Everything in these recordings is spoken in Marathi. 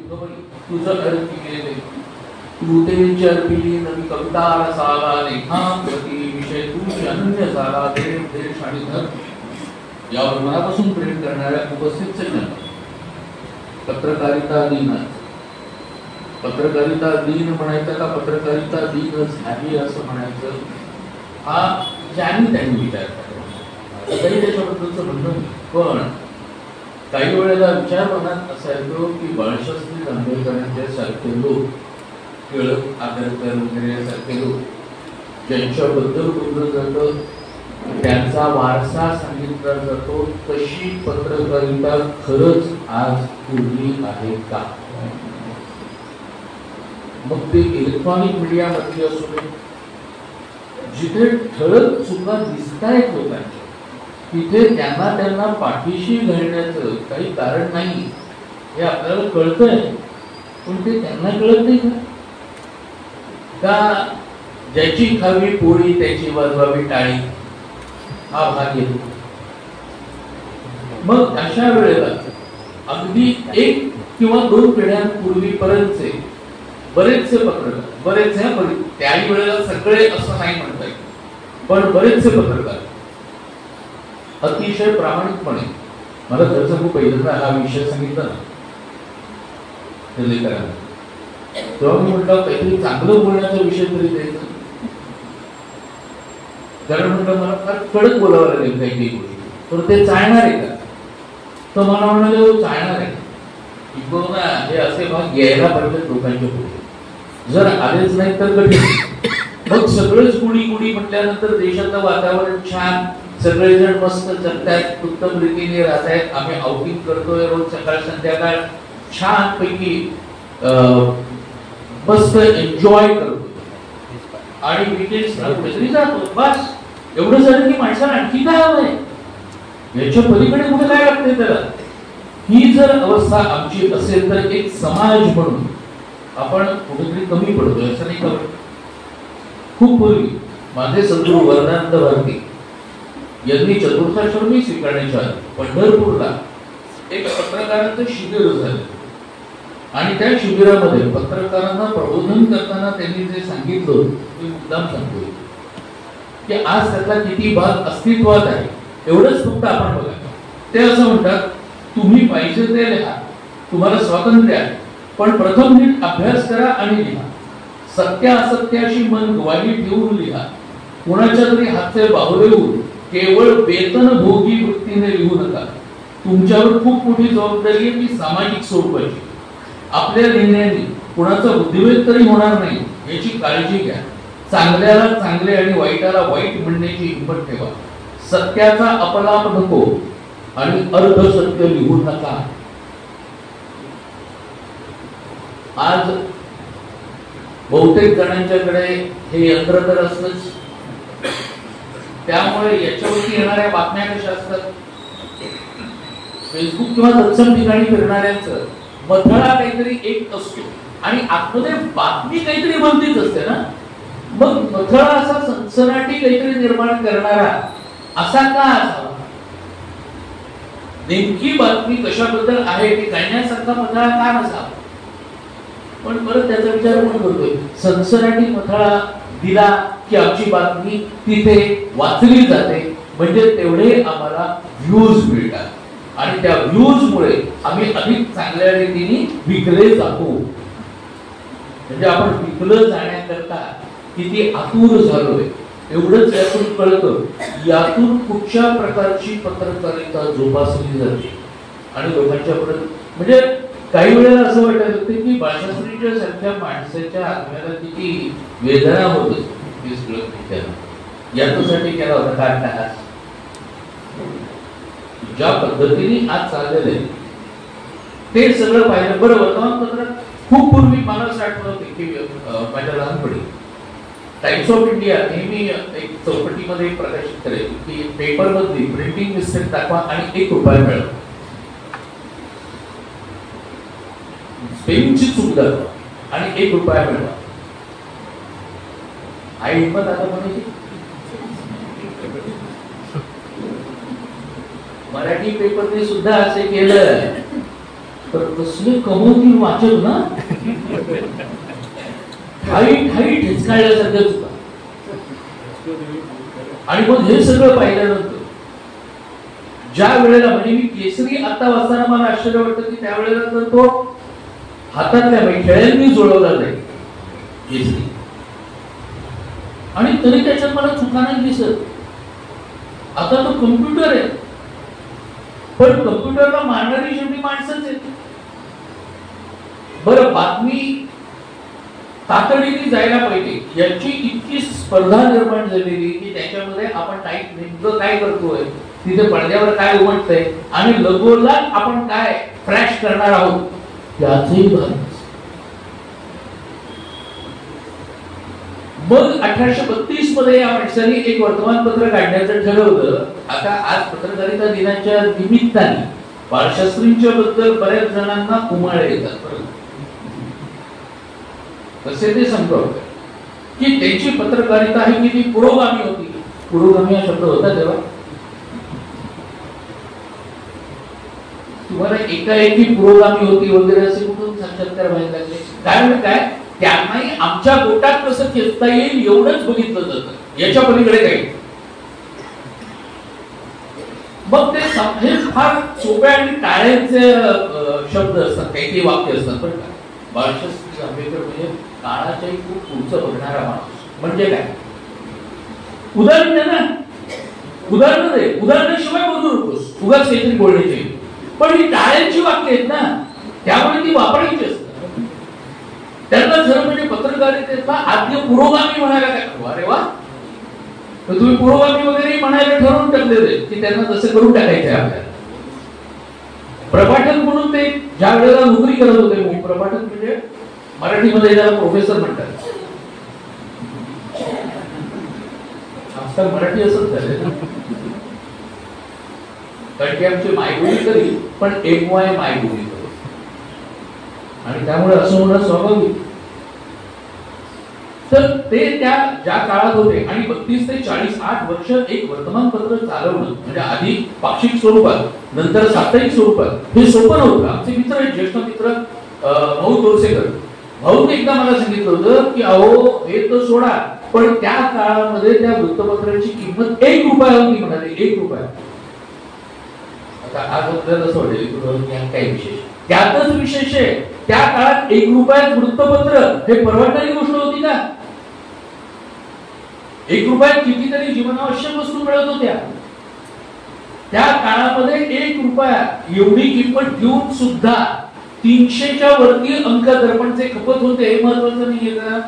तुझं अर्थ गेले तू ते चरपिली नवी कविता रसाला लेखांप्रती विषय तुझी अनन्य झाला देश देश आणि धर्म यावर मनापासून प्रेम करणाऱ्या उपस्थित सज्जनांना पत्रकारिता दिन म्हणायचं का पत्रकारिता दिन झाली असं म्हणायचं हा ज्यांनी त्यांनी विचार करावा काही त्याच्याबद्दलचं म्हणणं. पण काही वेळेला विचार मनात असा येतो की बाळशास्त्री जांभेकरांच्या सारखे लोक टिळक आगरकर वगैरे सारखे लोक ज्यांच्याबद्दल बोललं जातं त्यांचा वारसा सांगितला जातो तशी पत्रकारिता खरंच आज उरली आहे का? मग ते इलेक्ट्रॉनिक मीडिया मध्ये असू दे जिथे ठळक चुका दिसतायत लोकांच्या तिथे त्यांना पाठीशी घालण्याचं काही कारण नाही हे आपल्याला कळतंय. पण ते त्यांना कळत नाही का ज्याची खावी पोळी त्याची वाजवावी टाळी हा भाग येतो. मग अशा वेळेला अगदी 1 किंवा 2 पिढ्यांपूर्वीपर्यंतचे बरेचसे पत्रकार त्याही वेळेला सगळे असं नाही म्हणता येईल पण बरेचसे पत्रकार अतिशय प्रामाणिकपणे मला त्याचा खूप पहिल्यांदा हा विषय सांगितला ना तेव्हा मी म्हटलं काहीतरी चांगलं बोलण्याचा विषय तरी द्यायचा कारण म्हटलं मला फार कडक बोलावं लागेल काही गोष्टी तर ते चालणार आहे का? तर मला म्हणाले चालणार आहे ना हे असे भाग घ्यायला पाहिजे लोकांच्या पुढे जर आलेच नाही तर कठीण. मग सगळंच कुणी म्हटल्यानंतर देशाचं वातावरण छान सगळेजण मस्त जगतायत उत्तम रीतीने राहतायत आम्ही आउटिंग करतोय रोज सकाळ संध्याकाळ छान पैकी मस्त एन्जॉय करतो आणि विकेंड्सला कुठेतरी जातो बस एवढं झालं की माणसाला आणखी काय हवंय याच्या पलीकडे कुठे काय लागतंय त्याला. ही जर अवस्था आमची असेल तर एक समाज म्हणून आपण कुठेतरी कमी पडतोय असं नाही का? खूप पूर्वी माझे सद्गुरू वरदानंद भारती यांनी चतुर्थाश्रमी स्वीकारण्याच्या पंढरपूरला एक पत्रकारांचं शिबिर झालं आणि त्या शिबिरामध्ये पत्रकारांना प्रबोधन करताना त्यांनी जे सांगितलं ते मुद्दाम सांगतोय की आज त्यातला किती भाग अस्तित्वात आहे एवढंच फक्त आपण बघा. ते असं म्हणतात तुम्ही पाहिजे ते लिहा तुम्हाला स्वातंत्र्य आहे पण प्रथम नीट अभ्यास करा आणि लिहा. सत्य असत्याशी मन ग्वाही ठेवून लिहा. कोणाच्या तरी हातचे बाहुले होऊन केवळ वेतनभोगी वृत्तीने लिहू नका. तुमच्यावर खूप मोठी जबाबदारी आहे ती सामाजिक स्वरूपाची. आपल्या लिहिण्याने कुणाचा बुद्धिभेद तरी होणार नाही याची काळजी घ्या. चांगल्याला चांगले आणि वाईटाला वाईट म्हणण्याची हिंमत ठेवा. सत्याचा अपलाप नको आणि अर्धसत्य लिहू नका. आज बहुतेक जणांच्याकडे हे यंत्र तर असतंच त्यामुळे याच्यावरती येणाऱ्या बातम्या कशा असतात फेसबुक किंवा तत्सम ठिकाणी फिरणाऱ्यांचं मथळा काहीतरी एक असतो आणि आतमध्ये बातमी काहीतरी बनतीच असते ना. मग मथळा असा सनसनाटी काहीतरी निर्माण करणारा असा का असावा? नेमकी बातमी कशाबद्दल आहे ती कळण्यासारखा मथळा का नसावा? पण परत त्याचा विचार कोण करतोय सनसनाटी मथळा दिला की आमची बातमी तिथे वाचली जाते म्हणजे तेवढे आम्हाला व्ह्यूज मिळतात आणि त्या व्ह्यूज मुळे आम्ही अधिक चांगल्या रीतीने विकले जातो. म्हणजे आपण विकलं जाण्याकरता किती आतुर झालोय एवढंच यातून कळतं. यातून कुठच्या प्रकारची पत्रकारिता जोपासली जाते आणि लोकांच्या पर्यंत म्हणजे काही वेळेला असं वाटत होतं की बाळशास्त्रीच्या सारख्या माणसाच्या आत्म्याला किती वेदना होत असते. याच्यासाठी केला होता कारण ज्या पद्धतीने आज चाललेलं आहे ते सगळं पाहिलं. बरं वर्तमानपत्रात खूप पूर्वी मला असं आठवतं की माझ्या लहानपणी टाइम्स ऑफ इंडिया नेहमी एक चौकटीमध्ये प्रकाशित करायची की पेपर मधली प्रिंटिंग मिस्टेक दाखवा आणि ₹1 मिळवा. स्पेलिंगची चूक दाखवा आणि ₹1 मिळवा. आई हिंमत आता म्हणायची मराठी पेपरने सुद्धा असे केलं तर कसले कमवतील वाचक ना, ठाई ठाई ठेचकाळल्यासारख्या चुका. आणि मग हे सगळं पाहिल्यानंतर ज्या वेळेला म्हणजे मी केसरी आता वाचताना मला आश्चर्य वाटतं की त्यावेळेला तर तो हातातल्या खेळ्यांनी जुळवला जाईल केसरी, आणि तरी त्याच्यात मला चुका नाही दिसत. आता तो कम्प्युटर आहे, पण कम्प्युटरला मारणारी शेवटी माणसंच आहे. बरं, बातमी तातडीने जायला पाहिजे याची इतकी स्पर्धा निर्माण झालेली की त्याच्यामध्ये आपण टाईप नेमकं काय करतोय, तिथे पडद्यावर काय उमटतंय आणि लगोलाग आपण काय फ्लॅश करणार आहोत याचंही भान. मग 1832 मध्ये या माणसाने एक वर्तमानपत्र काढण्याचं ठरवलं. आता आज पत्रकारिता दिनाच्या निमित्ताने बाळशास्त्रींच्या बद्दल बऱ्याच जणांना उमाळे येतात, कसे ते समजावं की त्यांची पत्रकारिता ही किती पुरोगामी होती. पुरोगामी हा शब्द होता तेव्हा तुम्हाला एकाएकी पुरोगामी होती वगैरे असे कुठून साक्षात्कार व्हायला लागले? कारण काय, त्यांनाही आमच्या गोटात कसं खेचता येईल एवढंच बघितलं जातं, याच्या पलीकडे काही. मग ते फार सोप्या आणि टाळ्यांचे शब्द असतात, काही काही वाक्य असतात. पण काय, बाळशास्त्री जांभेकर म्हणजे काळाच्याही खूप पुढचं बघणारा माणूस. म्हणजे काय, उदाहरण दे ना, उदाहरण दे, उदाहरणाशिवाय बोलू नकोस, उगाच काहीतरी बोलण्याची. पण ही टाळ्यांची वाक्य आहेत ना, त्यामुळे ती वापरायची असतात. त्यांना जर म्हणजे पत्रकारितेचा आद्य पुरोगामी म्हणायला काय, अरे वा, तर तुम्ही पुरोगामी वगैरे म्हणायला ठरवून टाकलेले की त्यांना तसं करून टाकायचं आहे आपल्याला. प्रपाठक म्हणून ते ज्या वेळेला नोकरी करत होते, प्रपाठक म्हणजे मराठीमध्ये त्याला प्रोफेसर म्हणतात. आजकाल मराठी असंच झालं, कारण की आमची मायबोली तरी पण MY मायबोली करू, आणि त्यामुळे असं होणं स्वाभाविक. तर ते त्या ज्या काळात होते आणि 32 ते 40 8 वर्ष एक वर्तमानपत्र चालवणं म्हणजे आधी पाक्षिक स्वरूपात नंतर साप्ताहिक स्वरूपात हे सोपं नव्हतं. आमचे मित्र आहेत, ज्येष्ठ मित्र भाऊ तोरसेकर, भाऊने एकदा मला सांगितलं होतं की अहो हे तर सोडा, पण त्या काळामध्ये त्या वृत्तपत्राची किंमत 1 रुपया होती म्हणाले, 1 रुपया. आता आज आपल्याला असं वाटेल काय विशेष, त्यातच विशेष आहे त्या काळात 1 रुपयात वृत्तपत्र हे परवडणारी गोष्ट होती का? 1 रुपयात कितीतरी जीवनावश्यक वस्तू मिळत होत्या. त्या काळामध्ये 1 रुपया एवढी किंमत देऊन सुद्धा 300च्या वरती अंक दर्पणचे खपत होते. हे महत्वाचं नाहीये का?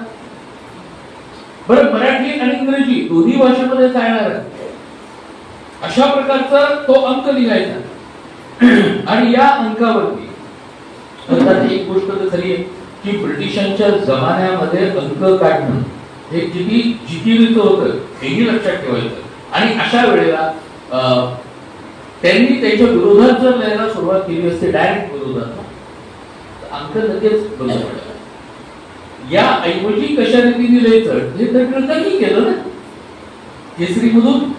बरं, मराठी आणि इंग्रजी दोन्ही भाषेमध्ये चालणार अशा प्रकारचा तो अंक लिहायचा. आणि या अंकावरती एक गोष्ट तर खरी आहे की ब्रिटिशांच्या जमान्यामध्ये अंक काढणं हे किती जिकिरीचं होतं हेही लक्षात ठेवायचं. आणि अशा वेळेला त्यांनी त्याच्या विरोधात जर लिहायला सुरुवात केली असते, डायरेक्ट विरोधात, अंक लगेच बंद पडला. या ऐवजी कशा रीतीने लिहायचं हे तर त्यांनी केलं ना केसरी मधून.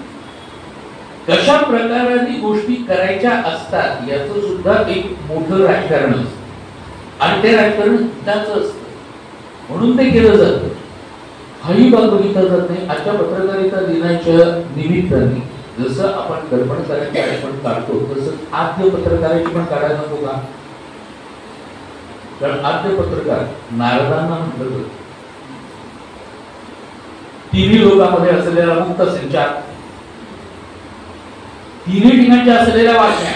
कशा प्रकाराने गोष्टी करायच्या असतात याचं सुद्धा एक मोठं राजकारण असतं, आणि ते राजकारण हिताचं असतं म्हणून ते केलं जातं. हाही भाग बघितला जात नाही. आजच्या पत्रकारिता दिनाच्या निमित्ताने जसं आपण दर्पणकाराची आठवण काढतो तसं आद्य पत्रकाराची पण काढायला नको का? कारण आद्य पत्रकार नारदांना म्हटलं जातं. तिन्ही लोकांमध्ये असलेला मुक्त संचार, तिन्ही ठिकाणच्या असलेल्या वाचण्या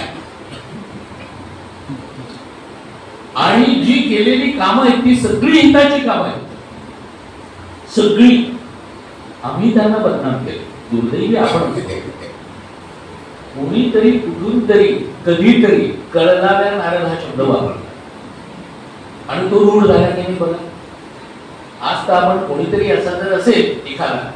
आणि जी केलेली कामं आहेत ती सगळी हिताची कामं आहेत, सगळी. आम्ही त्यांना बदनाम केले, दुर्दैवी आपण कोणीतरी कुठून तरी कधीतरी कळणाऱ्या नारद हा शब्द वापरला आणि तो रूढ झाला की नाही बघा. आज तर आपण कोणीतरी असा जर असेल एखादा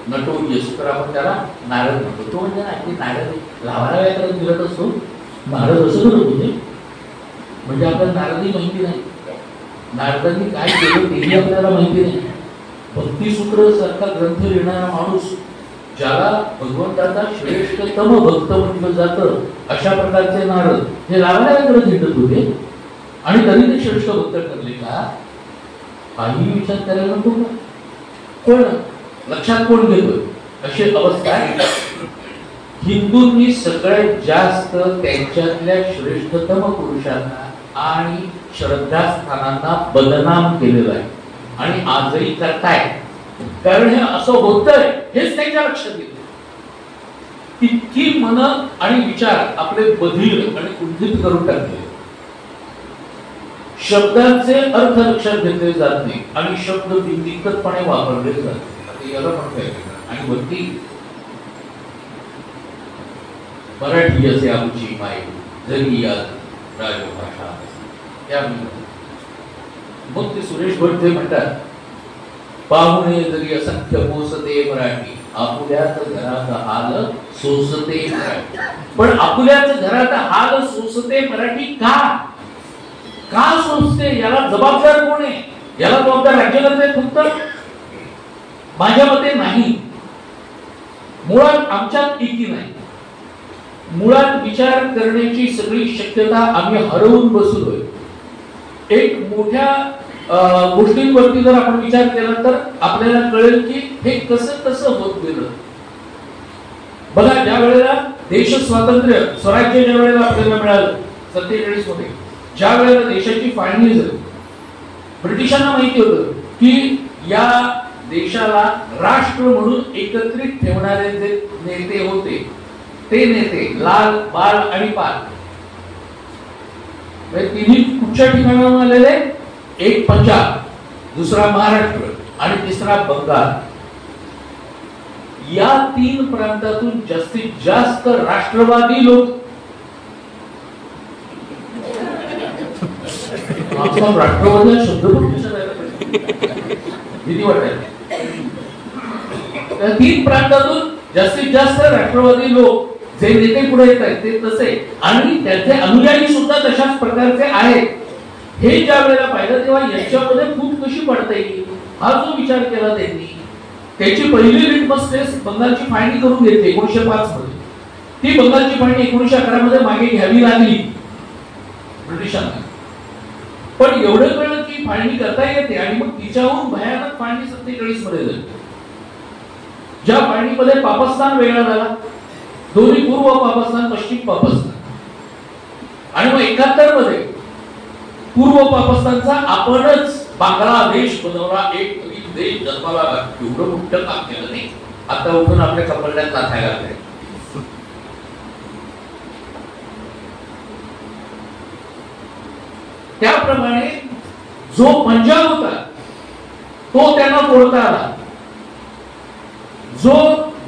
नटोरियस तर आपण त्याला नारद म्हणतो. तो म्हणजे ना नारद लावायला व्याकरण दिलत असतो, नारद असं करत होते म्हणजे आपल्याला नारदही माहिती नाही, नारदांनी काय केलं तेही आपल्याला माहिती नाही. भक्तिसूत्र सारखा ग्रंथ लिहिणारा माणूस ज्याला भगवंताचा श्रेष्ठतम भक्त म्हटलं जातं अशा प्रकारचे नारद हे लावायला झेटत होते आणि तरी ते श्रेष्ठ भक्त ठरले का? काही विचार करायला नको का? कोण लक्षात कोण घेतोय अशी अवस्था आहे. हिंदूंनी सगळ्यात जास्त त्यांच्यातल्या श्रेष्ठतम पुरुषांना आणि श्रद्धास्थानांना बदनाम केलेलं आहे आणि आजही करताय. कारण हे असं होतंय हेच त्यांच्या लक्षात येतं. इतकी मन आणि विचार आपले बधीर आणि कुंठित करून टाकले. शब्दांचे अर्थ लक्षात घेतले जात नाही आणि शब्द बिनदिक्कतपणे वापरले जातात. याला म्हणताय आणि वरती मराठी असे आमची माय जरी यात राजभाषा या मग ते सुरेश भट ते म्हणतात पाहुणे जरी असंख्य पोसते मराठी आपुल्याच घरात हाल सोसते मराठी. पण आपुल्याच घरात हाल सोसते मराठी का? का सोसते? याला जबाबदार कोण आहे? याला जबाबदार राज्यकर्ते आहे फक्त? माझ्या मते नाही. मुळात आमच्यात एकी नाही. मुळात विचार करण्याची सगळी शक्यता आम्ही हरवून बसलोय. एक मोठ्या गोष्टींवरती जर आपण विचार केला तर आपल्याला कळेल की हे कसं कसं होत गेलं. बघा, ज्या वेळेला देश स्वातंत्र्य स्वराज्य ज्या वेळेला आपल्याला मिळालं 47 मध्ये, ज्या वेळेला देशाची फाळणी झाली, ब्रिटिशांना माहिती होतं की या देशाला राष्ट्र म्हणून एकत्रित ठेवणारे जे नेते होते ते नेते लाल, बाळ आणि पाल तिन्ही कुठच्या ठिकाणाहून आलेले? एक पंजाब, दुसरा महाराष्ट्र आणि तिसरा बंगाल. या 3 प्रांतातून जास्तीत जास्त राष्ट्रवादी लोक राष्ट्रवादी शब्द किती वाटत? त्या 3 प्रांतातून जास्तीत जास्त राष्ट्रवादी लोक जे नेते पुढे येत आहेत ते तसे आणि त्याचे अनुयायी सुद्धा तशाच प्रकारचे आहेत. हे ज्या वेळेला पाहिलं तेव्हा याच्यामध्ये फूट कशी पडता येईल हा जो विचार केला त्यांनी, त्याची पहिली लिटमस टेस्ट बंगालची फाळणी करून घेतली 1905 मध्ये. ती बंगालची फाळणी 1911 मध्ये मागे घ्यावी लागली ब्रिटिशांना. पण एवढं कळलं की फाळणी करता येते आणि मग तिच्याहून भयानक फाळणी 47 मध्ये झाली. ज्या फाळणीमध्ये पाकिस्तान वेगळा झाला, दोन्ही पूर्व पाकिस्तान, पश्चिम पाकिस्तान, आणि मग 71 मध्ये पूर्व पाकिस्तानचा आपणच बांगलादेश बनवला. एक नवीन देश जन्माला एवढं मोठं काम केलं नाही. आता उठून आपल्या कपड्यात नाचायला लागले. त्याप्रमाणे जो पंजाब होता तो त्यांना तोडता आला, जो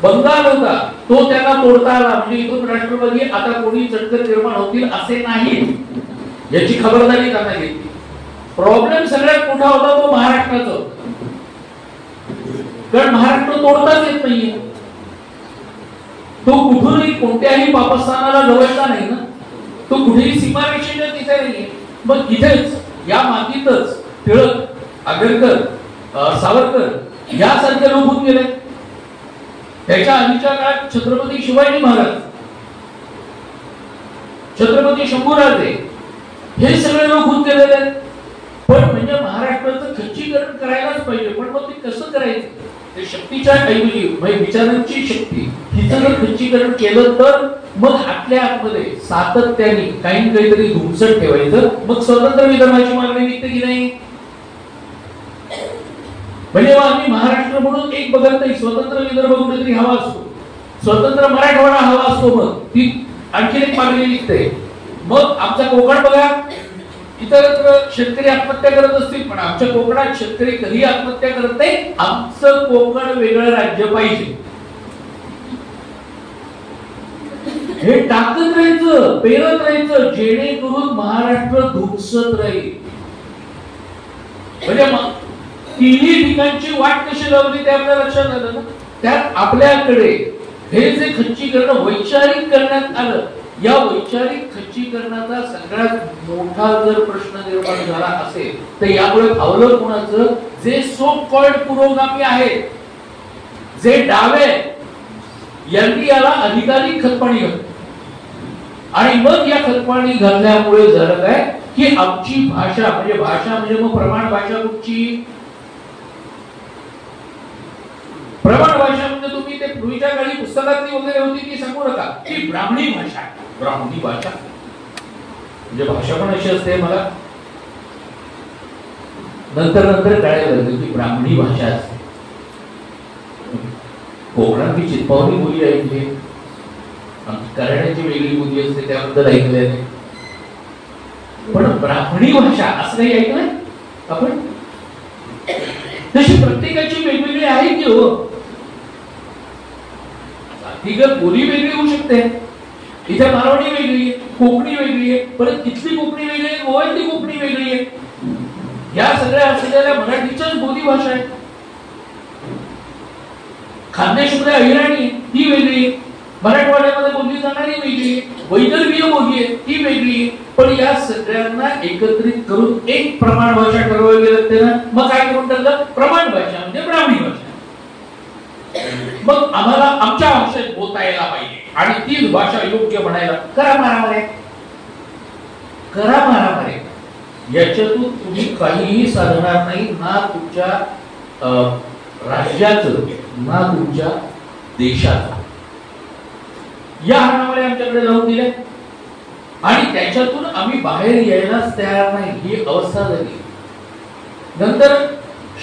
बंगाल होता तो त्यांना तोडता आला. म्हणजे इथून राष्ट्रवादी आता कोणी चटकन निर्माण होतील असे नाही, याची खबरदारी त्यांना घेतली. प्रॉब्लेम सगळ्यात मोठा होता तो महाराष्ट्राचा होता. कारण महाराष्ट्र तोडताच येत नाहीये. तो कुठूनही कोणत्याही पाकिस्तानाला जवळचा नाही ना, तो कुठेही सीमारेषेच्या तिथे नाहीये. मग इथेच या मातीतच टिळक, आगरकर, सावरकर यासारखे लोक होऊन गेले. त्याच्या आधीच्या काळात छत्रपती शिवाजी महाराज, छत्रपती शंभूराजे हे सगळे लोक होऊन गेलेले आहेत. पण म्हणजे महाराष्ट्राचं खच्चीकरण करायलाच पाहिजे. पण मग ते कसं करायचं? ते शक्तीच्या ऐवजी म्हणजे विचारांची शक्ती हिचं जर खच्चीकरण केलं तर मग आपल्या आतमध्ये सातत्याने काही काहीतरी धुमसट ठेवायचं. मग स्वतंत्र विदर्भाची मागणी निघते की नाही? म्हणजे आम्ही महाराष्ट्र म्हणून एक बघत नाही, स्वतंत्र विदर्भ कुठेतरी हवा असतो, स्वतंत्र मराठवाडा हवा असतो. मग ती आणखी एक मागणी निघते. मग आमचा कोकण बघा, इतरत्र शेतकरी आत्महत्या करत असतील पण आमच्या कोकणात शेतकरी कधी आत्महत्या करत नाही. आमचं कोकण वेगळं राज्य पाहिजे हे टाकत राहायचं, पेरत राहायचं, जेणेकरून महाराष्ट्र धुमसत राहील. म्हणजे तिन्ही ठिकाणची वाट कशी लावली ते आपल्या लक्षात आलं ना. त्यात आपल्याकडे हे जे खच्चीकरण वैचारिक करण्यात आलं, या वैचारिक खच्चीकरणाचा सगळ्यात मोठा जर प्रश्न निर्माण झाला असेल तर यामुळे फावलं कोणाचं? जे सो कॉल्ड पुरोगामी आहेत, जे डावे यांनी याला अधिकाधिक खतपाणी घातलं आणि मग या खतपाणी घालण्यामुळे झालं काय की आमची भाषा म्हणजे मग प्रमाण भाषा कुठची? प्रमाण भाषा म्हणजे तुम्ही ते पूर्वीच्या काळी पुस्तकातली वगैरे होती ती सांगू नका, की ब्राह्मणी भाषा. ब्राह्मणी भाषा म्हणजे भाषा पण अशी असते. मला नंतर कळायला लागलं की ब्राह्मणी भाषा असते. कोकणात मी चित्पावणी बोली ऐकली, कराड्याची वेगळी बोली असते त्याबद्दल ऐकले, पण ब्राह्मणी भाषा असं काही ऐकलंय आपण? तशी प्रत्येकाची वेगवेगळी आहे की हो. जातीगत बोली वेगळी होऊ शकते. इथे मारवाडी वेगळी आहे, कोकणी वेगळी आहे, परत तिथली कोकणी वेगळी आहे, गोव्यातली कोकणी वेगळी आहे. या सगळ्या असलेल्या मराठीच्याच बोली भाषा आहे. खानदेशमध्ये अहिराणी ती वेगळी आहे, मराठवाड्यामध्ये बोलली जाणारी वेगळी आहे, वैदर्भीय बोली आहे ती वेगळी आहे. पण या सगळ्यांना एकत्रित करून एक प्रमाण भाषा ठरवावी लागते ना. मग काय करून टाकलं? प्रमाण भाषा म्हणजे ब्राह्मणी भाषा. मग आम्हाला आमच्या भाषेत बोलता यायला पाहिजे आणि तीच भाषा योग्य म्हणायला करा मारामारे. याच्यातून तुम्ही काहीही साधणार नाही, ना तुमच्या राज्याचं ना तुमच्या देशाचं. या हाणामारे आमच्याकडे लावून दिले आणि त्याच्यातून आम्ही बाहेर यायलाच तयार नाही, ही अवस्था झाली. नंतर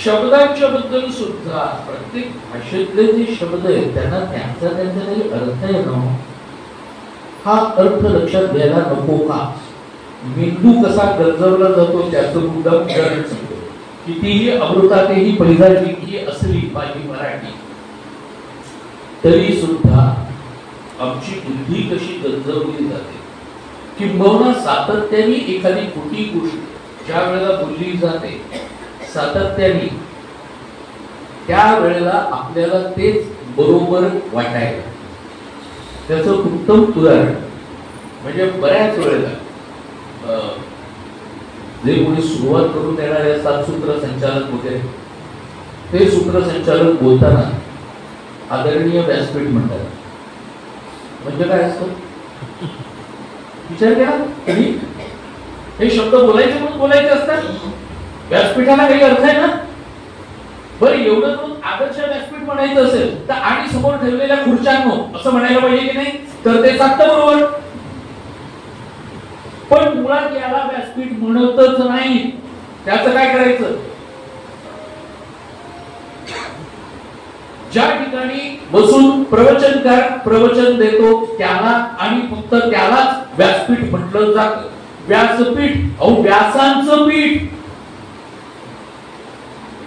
शब्दांच्या बद्दल सुद्धा प्रत्येक भाषेतले जे शब्द आहेत त्यांना त्यांचा काही अर्थ आहे ना. हा अर्थ लक्षात घ्यायला नको का? मेंदू कसा गंजवला जातो त्याचं मुद्दाम उदाहरण सांगतो. कितीही अमृतातेही पैजा जिंकली असली माझी मराठी, तरी सुद्धा आमची बुद्धी कशी गंजवली जाते. किंबहुना सातत्याने एखादी खोटी गोष्ट ज्या वेळेला बोलली जाते सातत्याने, त्या वेळेला आपल्याला तेच बरोबर वाटायला. त्याचं उत्तम उदाहरण म्हणजे बऱ्याच वेळेला जे कोणी सुरुवात करून देणारे असतात सूत्रसंचालक वगैरे, ते सूत्रसंचालक बोलताना आदरणीय व्यासपीठ म्हणतात. म्हणजे काय असतं विचार केला कधी? हे शब्द बोलायचे म्हणून बोलायचे असतात. व्यासपीठाला काही अर्थ आहे ना. बरं एवढं करून आदर्श व्यासपीठ म्हणायचं असेल तर आणि समोर ठेवलेल्या खुर्च्यांनो असं म्हणायला पाहिजे की नाही? तर ते चालतं बरोबर. पण मुळात याला व्यासपीठ म्हणतच नाही. त्याचं काय करायचं? ज्या ठिकाणी बसून प्रवचनकार प्रवचन देतो त्याला आणि फक्त त्यालाच व्यासपीठ म्हटलं जातं. व्यासपीठ अहो व्यासांचं पीठ.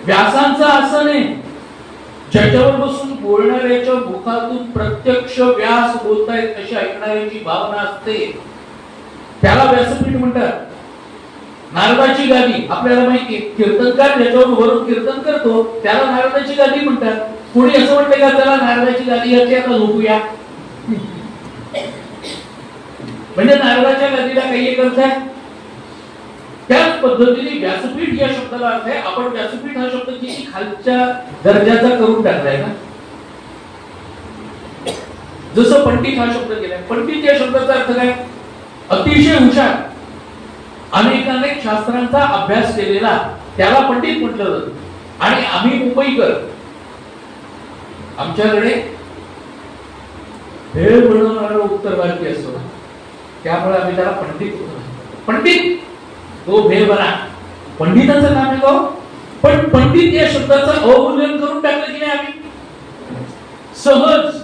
व्यासांचं आसन आहे ज्याच्यावर बसून बोलणाऱ्याच्या मुखातून प्रत्यक्ष व्यास बोलतायत अशी ऐकणाऱ्याची भावना असते, त्याला व्यासपीठ म्हणतात. नारदाची गादी आपल्याला माहिती आहे, कीर्तनकार ज्याच्यावर वरून कीर्तन करतो त्याला नारदाची गादी म्हणतात. कोणी असं म्हणते का त्याला नारदाची गादी याची आता झोपूया? म्हणजे नारदाच्या गादीला काही एक अर्थ आहे. त्याच पद्धतीने व्यासपीठ या शब्दाला अर्थ आहे. आपण व्यासपीठ हा शब्द किती खालच्या दर्जाचा करून टाकलाय ना. जसं पंडित हा शब्द केलाय, पंडित या शब्दाचा अर्थ काय? अतिशय हुशार, अनेक शास्त्रांचा अभ्यास केलेला, त्याला पंडित म्हटलं जातं. आणि आम्ही मुंबईकर, आमच्याकडे भेळ बनवणारा उत्तर भारतीय असतो, त्यामुळे आम्ही त्याला पंडित पंडित तो भेळ बना, पंडिताचं नाव आहे तो. पण पंडित या शब्दाचं अवमूल्यन करून टाकलं की नाही आम्ही सहज.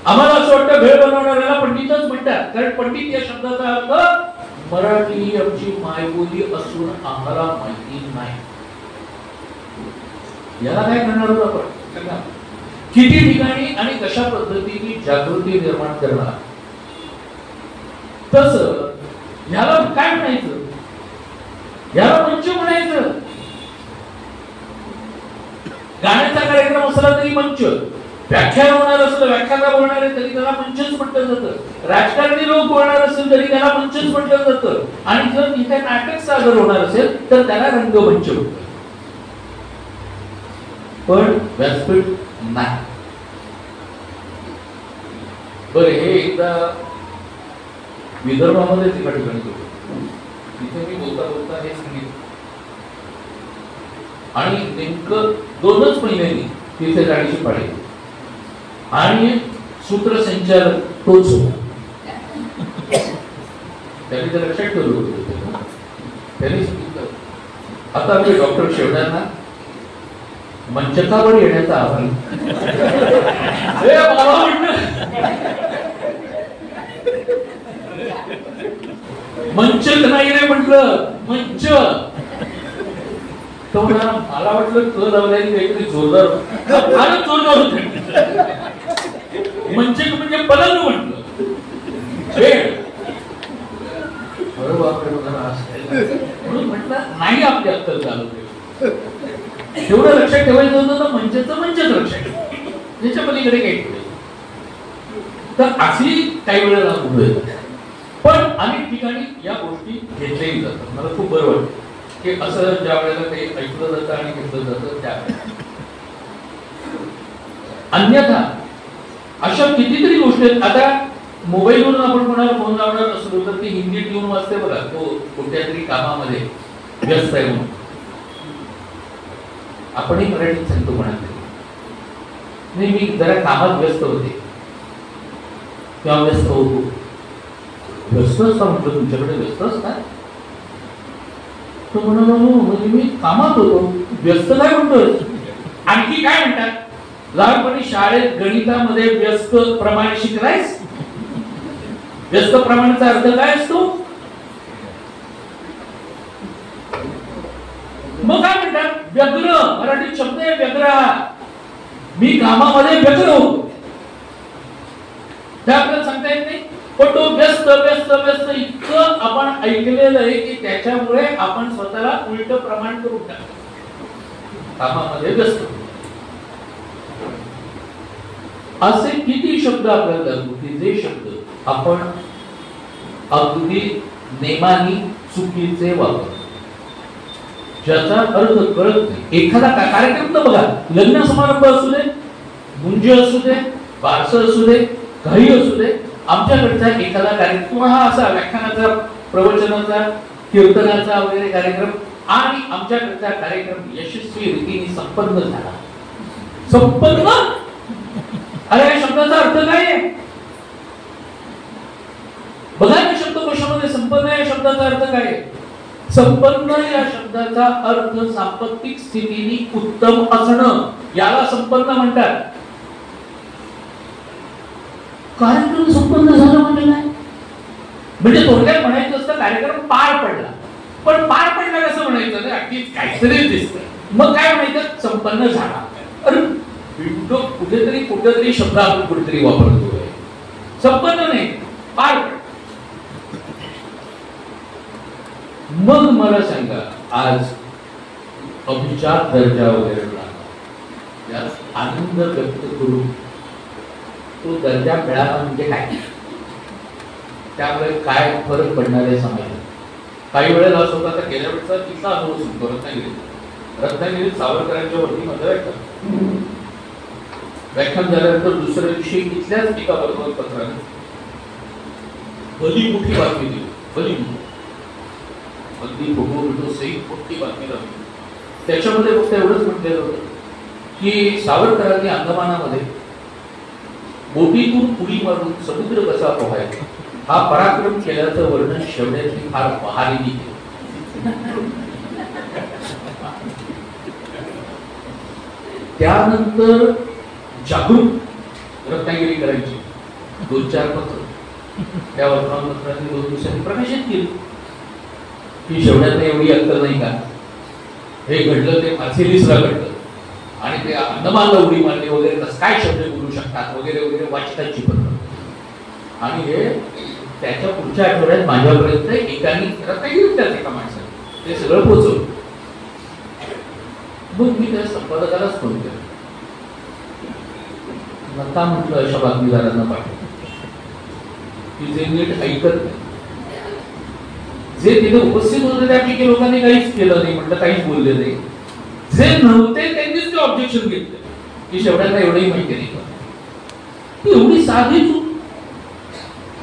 आम्हाला असं वाटतं भेळ बनवणाऱ्याला पंडितच म्हणतात, कारण पंडित या शब्दाचा अर्थ मराठी ही आमची मायबोली असून आम्हाला माहिती नाही. याला काय करणार होतो आपण? किती ठिकाणी आणि कशा पद्धतीने जागृती निर्माण करणार. तसं याला काय म्हणायचं? याला मंच म्हणायचं. गाण्याचा कार्यक्रम असला तरी मंच, व्याख्यान होणार असलं व्याख्याता बोलणार आहे तरी त्याला मंचच म्हटलं जातं, राजकारणी लोक बोलणार असेल तरी त्याला मंचच म्हटलं जातं, आणि जर इथे नाटक सादर होणार असेल तर त्याला रंगमंच म्हणतात. पण व्यासपीठ नाही. बरं, हे एकदा विदर्भामध्ये एका ठिकाणी गेलो. तिथे मी बोलता बोलता हे सांगितलं आणि नेमकं 2च महिन्यांनी तिथे गाडीची पाळी आणि सूत्रसंचालक तोच होता. त्यांनी तर लक्षात ठेवलं होतं. त्यांनी सांगितलं, आता आम्ही डॉक्टर शेवड्यांना मंचकावर येण्याचं आव्हान. मंचक नाही रे म्हटलं, मंच. तो म्हणाला, मला वाटलं तो लावल्याने काहीतरी जोरदार फारच जोरदार होत. मंचक म्हणजे पलंग म्हटलं. म्हणून म्हटलं नाही, आपली अक्कल चालू तेवढं लक्षात ठेवायचं होतं तर मंचच लक्षात ठेव, त्याच्या पलीकडे काही ठेवायचं. तर अशी काही वेळेला उभं येतं. पण अनेक ठिकाणी या गोष्टी घेतल्याही जातात. मला खूप बरं वाटतं की असं ज्या वेळेला काही ऐकलं जातं आणि घेतलं जातं त्या. अन्यथा अशा कितीतरी गोष्टी आहेत. आता मोबाईलवरून आपण कोणाला फोन लावणार असलो तर ती हिंदी ट्यून वाजते बघा, तो कोणत्या तरी कामामध्ये व्यस्त आहे म्हणून. आपणही मराठीत सांगतो कोणाला, नाही मी जरा कामात व्यस्त होते किंवा व्यस्त होतो. व्यस्त असता म्हटलं, तुमच्याकडे व्यस्त असता? तो म्हणाला, म्हणजे मी कामात होतो. व्यस्त काय म्हणतोय? आणखी काय म्हणतात? लहानपणी शाळेत गणितामध्ये व्यस्त प्रमाण शिकलायस? व्यस्त प्रमाणाचा अर्थ काय असतो? मग काय म्हणतात? व्यग्र. मराठीत शब्द आहे व्यग्र. मी कामामध्ये व्यग्र होतो. ते आपल्याला सांगता येत नाही, पण तो व्यस्त व्यस्त व्यस्त इतकं आपण ऐकलेलं आहे की त्याच्यामुळे आपण स्वतःला उलट प्रमाण करून टाकतो. कामामध्ये व्यस्त. असे किती शब्द आपल्याला लागू की जे शब्द आपण अगदी नेमानी चुकीचे वापरतो, ज्याचा अर्थ कळत नाही. एखादा कार्यक्रम तर बघा, लग्न समारंभ असू दे, मुंज असू दे, बारसं असू दे, काही असू दे, आमच्याकडचा एखादा कार्यक्रम हा असा व्याख्यानाचा, प्रवचनाचा, कीर्तनाचा वगैरे कार्यक्रम, आणि आमच्याकडचा कार्यक्रम यशस्वी रीतीने संपन्न झाला. संपन्न? अरे या शब्दाचा अर्थ काय आहे? बघा ना शब्दकोशामध्ये संपन्न या शब्दाचा अर्थ काय आहे? संपन्न या शब्दाचा अर्थ सांपत्तिक स्थितीने उत्तम असणं, याला संपन्न म्हणतात. कार्यक्रम संपन्न झाला म्हणजे काय? म्हणजे थोडक्यात म्हणायचं असतं कार्यक्रम पार पडला. पण पार पडला कसं म्हणायचं? काहीतरी दिसतं. मग काय म्हणायचं? संपन्न झाला. अरे कुठेतरी शब्द आपण कुठेतरी वापरतोय. संपन्न नाही, पार पडला. मग मला सांगा, आज अभिजात दर्जा वगैरे त्यात आनंद व्यक्त करून तो दर्जा मिळाला म्हणजे काय? त्यामुळे काय फरक पडणार आहे समाजात? काही वेळेला असं होतं, आता गेल्या वेळेचा किस्सा अनुभव सुद्धा रत्नागिरीत सावरकरांच्या वतीमध्ये व्याख्यान झाल्यानंतर दुसऱ्या दिवशी इथल्याच एका वर्तमानपत्राने भली मोठी बातमी दिली. भली अगदी फोटो सहित मोठी बातमी लावली. त्याच्यामध्ये फक्त एवढंच म्हटलेलं होतं की सावरकरांनी अंदमानामध्ये बोटीतून उडी मारून समुद्र कसा पोहायचा हा पराक्रम केल्याचं वर्णन शेवड्याची फार बहारीने केलं. त्यानंतर जागृत रत्नागिरी करायची 2-4 पत्र त्या वर्तमानपत्रांनी 2 दिवसांनी प्रकाशित केली की शेवड्यात एवढी अक्कल नाही का? हे घडलं ते मार्सेलिसला घडलं आणि ते अंदमानला उडी मारली वगैरे, काय शब्द बोलू शकतात वगैरे वगैरे वाचकांची पत्र. आणि हे त्याच्या पुढच्या आठवड्यात माझ्यापर्यंत एकाने रत्नागिरीतल्याच एका माणसाने ते सगळं पोहोचवलं. मग मी त्या संपादकालाच फोन केला. नका म्हटलं अशा बातमीदारांना पाठव की जे नीट ऐकत नाही. जे तिथे उपस्थित होते त्यापैकी लोकांनी काहीच केलं नाही, म्हटलं काहीच बोलले नाही. जे नव्हते त्यांनीच ते ऑब्जेक्शन घेतलं की शेवट्याला एवढंही माहिती नाही. एवढी साधी चूक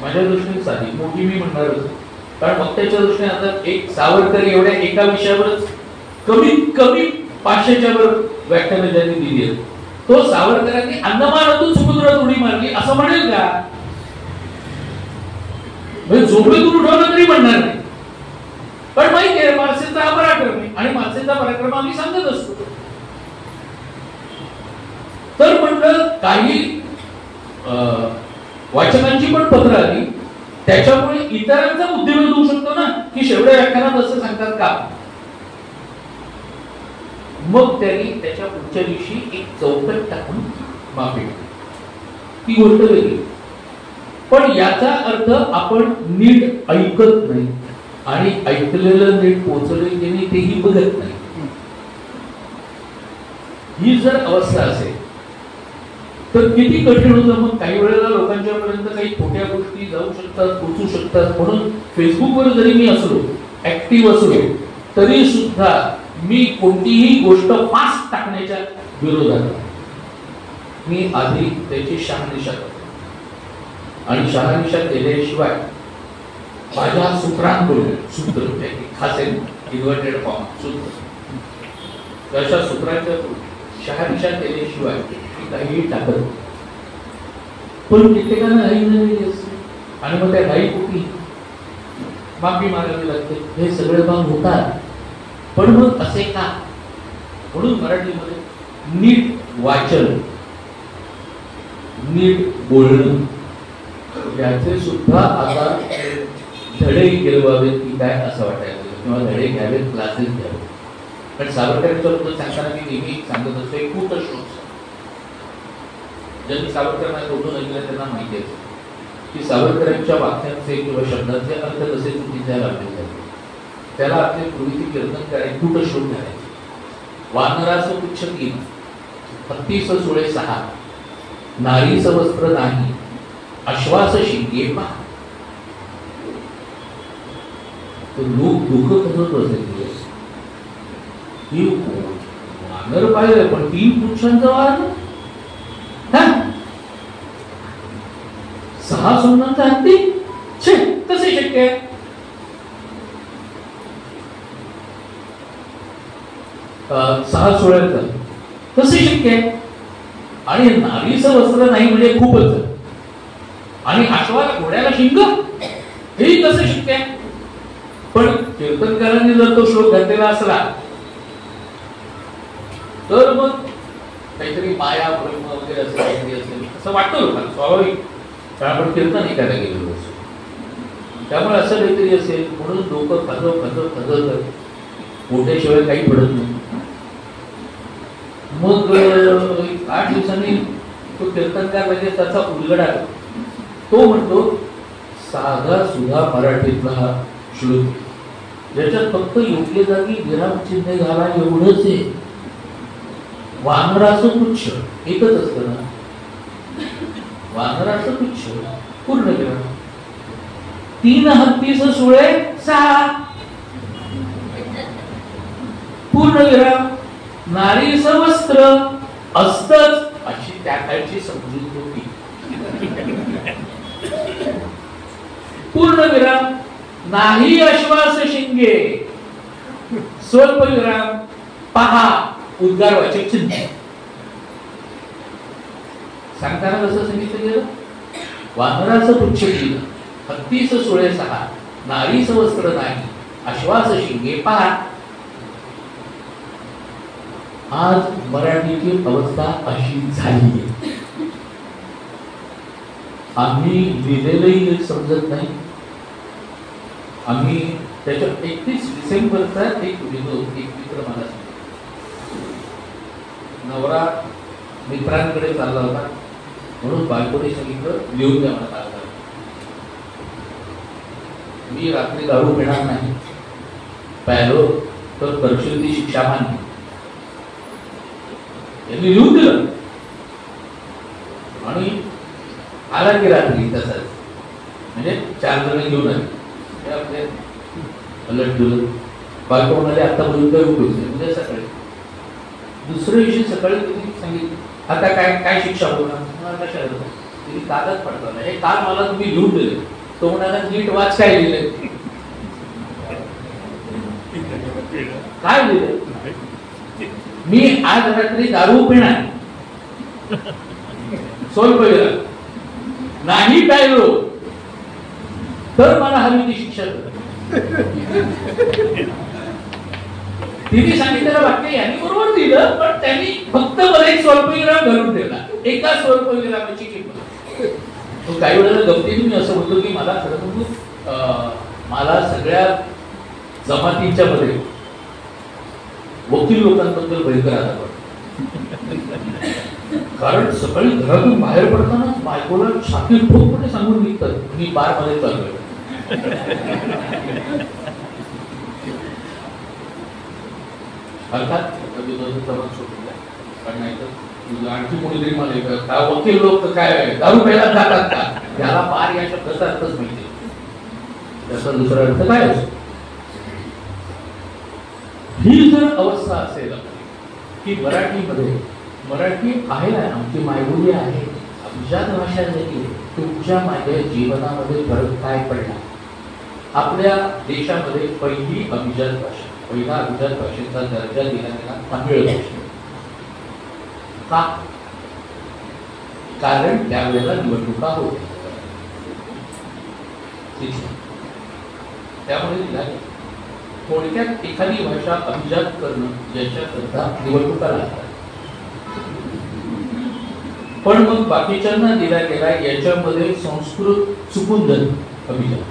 माझ्या दृष्टीने साधी मोठी मी म्हणणारच, कारण वक्त्याच्या दृष्टीने आता एक सावरकर एवढ्या एका विषयावरच कमीत कमी 500च्या वर व्याख्यानं ज्यांनी दिली आहेत, तो सावरकरांनी अंदमानातून समुद्रात उडी मारली असं म्हणेल का? म्हणजे झोपेतून उठवलं तरी म्हणणार नाही. पण माहिती आहे मार्क्सेचा हा पराक्रम आहे आणि मार्क्सेचा पराक्रम आम्ही सांगत असतो. तर म्हटलं काही वाचकांची पण पत्र आली, त्याच्यामुळे इतरांचा बुद्धिभेद होऊ शकतो ना, की शेवट्या व्याख्यानात असं सांगतात का? मग त्यांनी त्याच्या पुढच्या दिवशी एक चौकट टाकून माफी मागितली. ती गोष्ट वेगळी, पण याचा अर्थ आपण नीट ऐकत नाही आणि ऐकलेलं नीट पोहोचले की नाही तेही बघत नाही. ही जर अवस्था असेल तर किती कठीण होतं. मग काही वेळेला लोकांच्या पर्यंत काही खोट्या गोष्टी जाऊ शकतात, पोहोचू शकतात. म्हणून फेसबुकवर जरी मी असलो, ऍक्टिव्ह असलो, तरी सुद्धा मी कोणतीही गोष्ट फास्ट टाकण्याच्या विरोधात. मी आधी त्याची शहानिशा करतो आणि शहानिशा केल्याशिवाय माझ्या सूत्रांकडून, सूत्र खास इन्व्हर्टेड फॉर्म सूत्र, अशा सूत्रांच्या शहानिशा केल्याशिवाय मी काहीही टाकत. पण कित्येकांना घाई झालेली असते आणि मग त्या घाई कुठली माफी मागावी लागते. हे सगळे भाग होतात, पण मग असे का? म्हणून मराठीमध्ये नीट वाचन, नीट बोलणं याचे सुद्धा आता धडे गिरवावेत की काय असं वाटायला, किंवा धडे घ्यावेत, क्लासेस घ्यावेत. पण सावरकरांच्या बद्दल सांगताना मी नेहमी सांगत असतो एक कूटश्लोक. ज्यांनी सावरकरांना फोटो ऐकले त्यांना माहिती आहे की सावरकरांच्या वाक्यांचे किंवा शब्दांचे अर्थ कसे चुकीचे लागले जाते. त्याला आपले पूर्वीचे कीर्तनकार कूटश्लोक घालायचे. वानरास पुच्छ 3, हत्तीस सुळे 6, नारीस वस्त्र नाही, अश्वास शिंगे 5. तो लोक दुःख करत असेल की वानर पाहिजे पण 3 पुच्छांचा वार, 6 सोन्यांचा हत्ती, छे कसे शक्य आहे? सहा सोळ्यांचा कसे शक्य आहे? आणि नारीचं वस्त्र नाही म्हणजे खूपच. आणि अश्वाला घोड्याला शिंग, हे कसं शक्य आहे? पण कीर्तनकारांनी जर तो श्लोक घातलेला असला तर मग काहीतरी माया ब्रह्म वगैरे असं काहीतरी असेल असं वाटतं लोकांना, स्वाभाविक. कारण आपण कीर्तन ऐकायला गेलेलो असतो, त्यामुळे असं काहीतरी असेल म्हणून लोक खजव मोठ्याशिवाय काही पडत नाही. मग 8 दिवसांनी तो कीर्तनकार म्हणजे त्याचा उलगडा, तो म्हणतो साधा सुद्धा मराठीतला हा श्लोक, ज्याच्यात फक्त योग्य जागी विराम चिन्ह घाला एवढंच आहे. वानराचं पुच्छ एकच असतं ना, वानराचं पुच्छ पूर्ण विराम, 3 हत्तीस सुळे 6 पूर्ण विराम, नारीचं वस्त्र असतच अशी त्या काळची समजूत होती. पूर्ण विराम नाही, अश्वास शिंगे स्वल्प विराम 5 उद्गारवाचक चिन्ह. सांगताना कसं सांगितलं गेलं? वानराचं पुच्छ 3, हत्तीस सुळे 6, नारीचं वस्त्र नाही, अश्वास शिंगे 5. आज मराठीची अवस्था अशी झाली आहे. आम्ही लिहिलेलंही समजत नाही. आम्ही त्याच्या 31 डिसेंबरचा एक मित्र मला नवरा मित्रांकडे चालला होता म्हणून बायकोने सांगितलं लिहून द्या मला. मी रात्री दारू पिणार नाही, प्यालो तर करशील ती शिक्षा मान्य. यांनी लिहून दिलं आणि आला की रात्री तसाच, म्हणजे 4 जण घेऊन आले. आपले अलट दिलं. बायको म्हणाले आता बोलून काय उपयोग नाही, म्हणजे सकाळी दुसऱ्या दिवशी सकाळी तुम्ही सांगितलं आता काय काय शिक्षा होणार, कशाला तिने कागद पडताना हे काल मला तुम्ही लिहून दिले. तो म्हणाला नीट वाच काय लिहिले, काय लिहिले. मी आज रात्री दारू पिणार सोयपगीला नाही प्यायलो तर मला हवी ती शिक्षा कर. तिने सांगितलेलं वाक्य यांनी बरोबर दिलं, पण त्यांनी फक्त मला एक स्वल्पविराम घालून दिला. एका स्वल्पविरामाची किंमत. काही वेळेला गमतीने मी असं म्हणतो की मला खरं म्हणतो मला सगळ्या जमातींच्या मध्ये वकील लोकांबद्दल भयंकर आदर वाटतो. कारण सकाळी घरातून बाहेर पडताना बायकोला छाती ठोकपणे सांगून निघतात मी बार मध्ये चाललोय. अर्थात पण नाही तर आणखी कोणीतरी मला वकील लोक काय दारू प्यायला जातात का, त्याला बार या शब्दाचा अर्थच माहिती, त्याचा दुसरा अर्थ काय असतो. ही जर अवस्था असेल की मराठीमध्ये, मराठी आहे ना आमची मायबोली आहे, अभिजात भाषा देखील, तुमच्या माझ्या जीवनामध्ये फरक काय पडला. आपल्या देशामध्ये पहिली अभिजात भाषा, पहिला अभिजात भाषेचा दर्जा दिला गेला तमिळ भाषेला. का? कारण त्यावेळेला निवडणुका होत्या, त्यामुळे दिला गेला. थोडक्यात एखादी भाषा अभिजात करणं याच्याकरता निवडणुका लागतात. पण मग बाकीच्यांना दिला गेला याच्यामध्ये संस्कृत चुकून झाली अभिजात,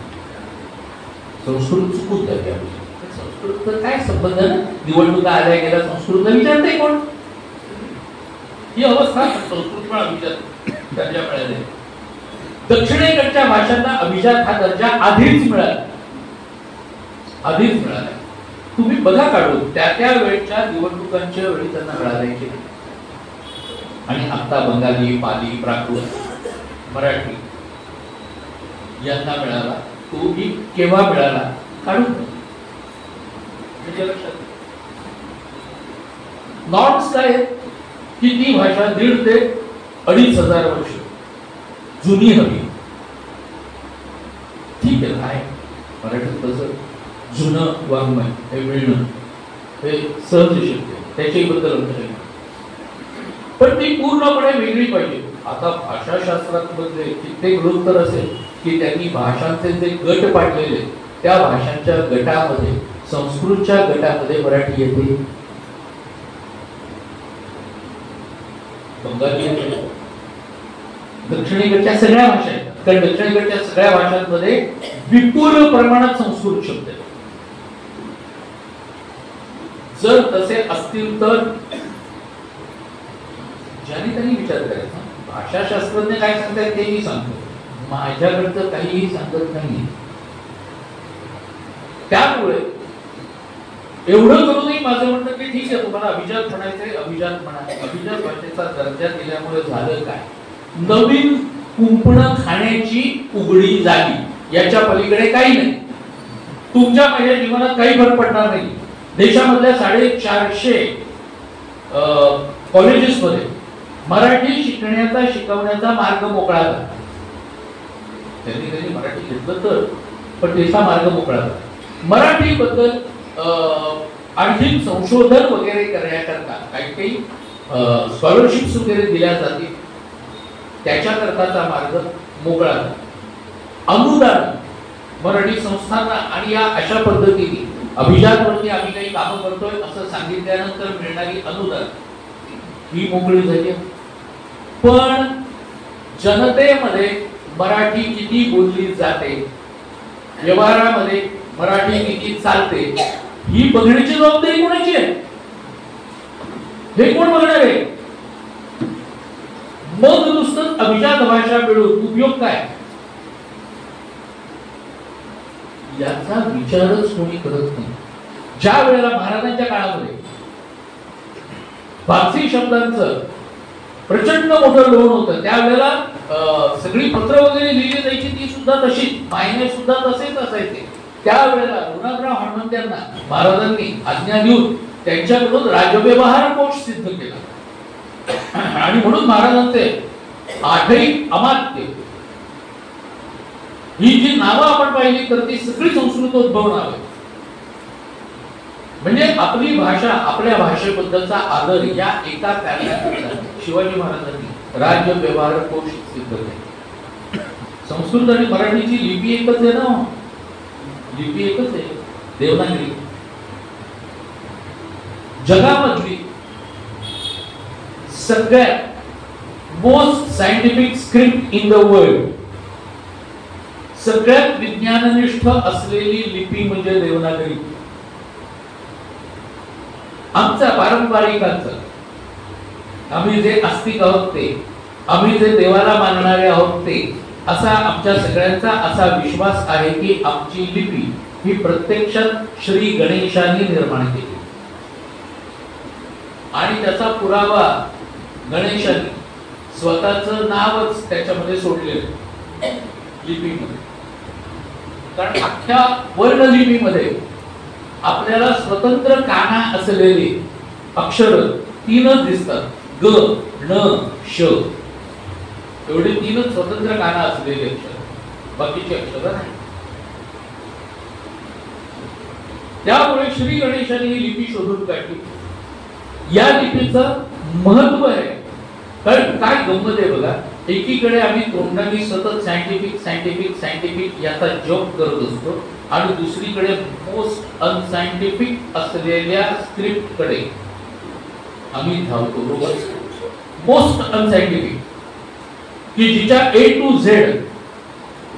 संस्कृत चुकून झाली अभिजात. संस्कृत काय संबंध, निवडणुका आल्या गेल्या संस्कृत विचारते कोण. ही अवस्था संस्कृत पण अभिजात दर्जा मिळाले. दक्षिणेकडच्या भाषांना अभिजात हा दर्जा आधीच मिळाला, आधीच मिळाला. तुम्ही बघा काढून त्या त्या वेळच्या निवडणुकांच्या वेळी त्यांना मिळाले. आणि आता बंगाली, पाली, प्राकृत, मराठी यांना मिळाला. तो मी केव्हा मिळाला काढून नॉर्म्स काय की ती भाषा 1,500 ते 2,500 वर्ष जुनी हवी. ठीक आहे, काय मराठीत तसं जुनं वाङ्मय हे मिळणं हे सहज शक्य, त्याच्याबद्दल पण ती पूर्णपणे वेगळी पाहिजे. आता भाषाशास्त्रामध्ये कित्येक लोक तर असेल की त्यांनी भाषांचे जे गट पाडलेले, त्या भाषांच्या गटामध्ये, संस्कृतच्या गटामध्ये मराठी येते, बंगाली येते, दक्षिणेकडच्या सगळ्या भाषा आहेत. कारण दक्षिणेकडच्या सगळ्या भाषांमध्ये विपुल प्रमाणात संस्कृत शब्द आहेत. जर तसे असतील तर ज्याने त्यांनी विचार करायचा. भाषाशास्त्रज्ञ काय सांगतात ते मी सांगतो, माझ्याकडचं काहीही सांगत नाही. त्यामुळे एवढं करूनही माझं म्हणणं की ठीक आहे, तुम्हाला अभिजात म्हणायचंय, अभिजात म्हणा. अभिजात भाषेचा दर्जा दिल्यामुळे झालं काय, नवीन कुंपणं खाण्याची उघडी झाली. याच्या पलीकडे काही नाही. तुमच्या माझ्या जीवनात काही फरक पडणार नाही. देशामधल्या 450 कॉलेजेसमध्ये मराठी शिकण्याचा, शिकवण्याचा मार्ग मोकळा झाला. त्यांनी त्यांनी मराठी घेतलं तर, पण त्याचा मार्ग मोकळा झाला. मराठी बद्दल आणखी संशोधन वगैरे करण्याकरता काही काही स्कॉलरशिप्स वगैरे दिल्या जातील, त्याच्याकरताचा मार्ग मोकळा झाला. अनुदान मराठी संस्थांना आणि या अशा पद्धतीने अभिजातवरती आम्ही काही कामं करतोय असं सांगितल्यानंतर मिळणारी अनुदान ही मोकळी झाली. पण जनतेमध्ये मराठी किती बोलली जाते, व्यवहारामध्ये मराठी किती चालते, ही बघण्याची जबाबदारी कोणाची आहे, हे कोण बघणार आहे. मग नुसतं अभिजात भाषा मिळून उपयोग काय, याचा विचारच कोणी करत नाही. ज्या वेळेला महाराजांच्या काळामध्ये फारसी शब्दांचं प्रचंड मोठं लोण होतं, त्यावेळेला सगळी पत्र वगैरे लिहिली जायची, ती सुद्धा तशी, मायने सुद्धा तसेच असायचे. त्यावेळेला रघुनाथराव हनुमंत्यांना महाराजांनी आज्ञा देऊन त्यांच्याकडून राजव्यवहार कोश सिद्ध केला. आणि म्हणून महाराजांचे आठही अमात्य, ही जी नावं आपण पाहिली तर ती सगळी संस्कृतोद्भव नाव आहे. म्हणजे आपली भाषा, आपल्या भाषेबद्दलचा आदर या एका कारणात शिवाजी महाराजांनी राज्य व्यवहार कोश सिद्ध केले. संस्कृत आणि मराठीची लिपी एकच आहे ना, लिपी एकच आहे, देवनागरी. जगामधली सगळ्यात most scientific script in the world, सगळ्यात विज्ञाननिष्ठ असलेली लिपी म्हणजे देवनागरी. आमचा पारंपरिकांचा, आम्ही जे आस्तिक आहोत ते, आम्ही जे देवाला मानणारे आहोत ते, असा आमच्या सगळ्यांचा असा विश्वास आहे की आमची लिपी ही प्रत्यक्षात श्री गणेशाने निर्माण केली. आणि त्याचा पुरावा गणेशाने स्वतःचं नावच त्याच्यामध्ये सोडलेलं लिपीमध्ये. कारण अख्ख्या वर्णलिपीमध्ये आपल्याला स्वतंत्र काना असलेले अक्षर तीनच दिसतात, ग न श, एवढे तीनच स्वतंत्र काना असलेले अक्षर, बाकीचे अक्षर नाही. त्यामुळे श्री गणेशाने ही लिपी शोधून काढली. या लिपीचं महत्व आहे. कारण काय गंमत आहे बघा, एकीकडे आम्ही तोंडाने सतत सायंटिफिक सायंटिफिक सायंटिफिक याचा जप करत असतो आणि दुसरीकडे मोस्ट अनसायंटिफिक असलेल्या स्क्रिप्ट कडे आम्ही धावतो. मोस्ट अनसायंटिफिक की जिच्या A to Z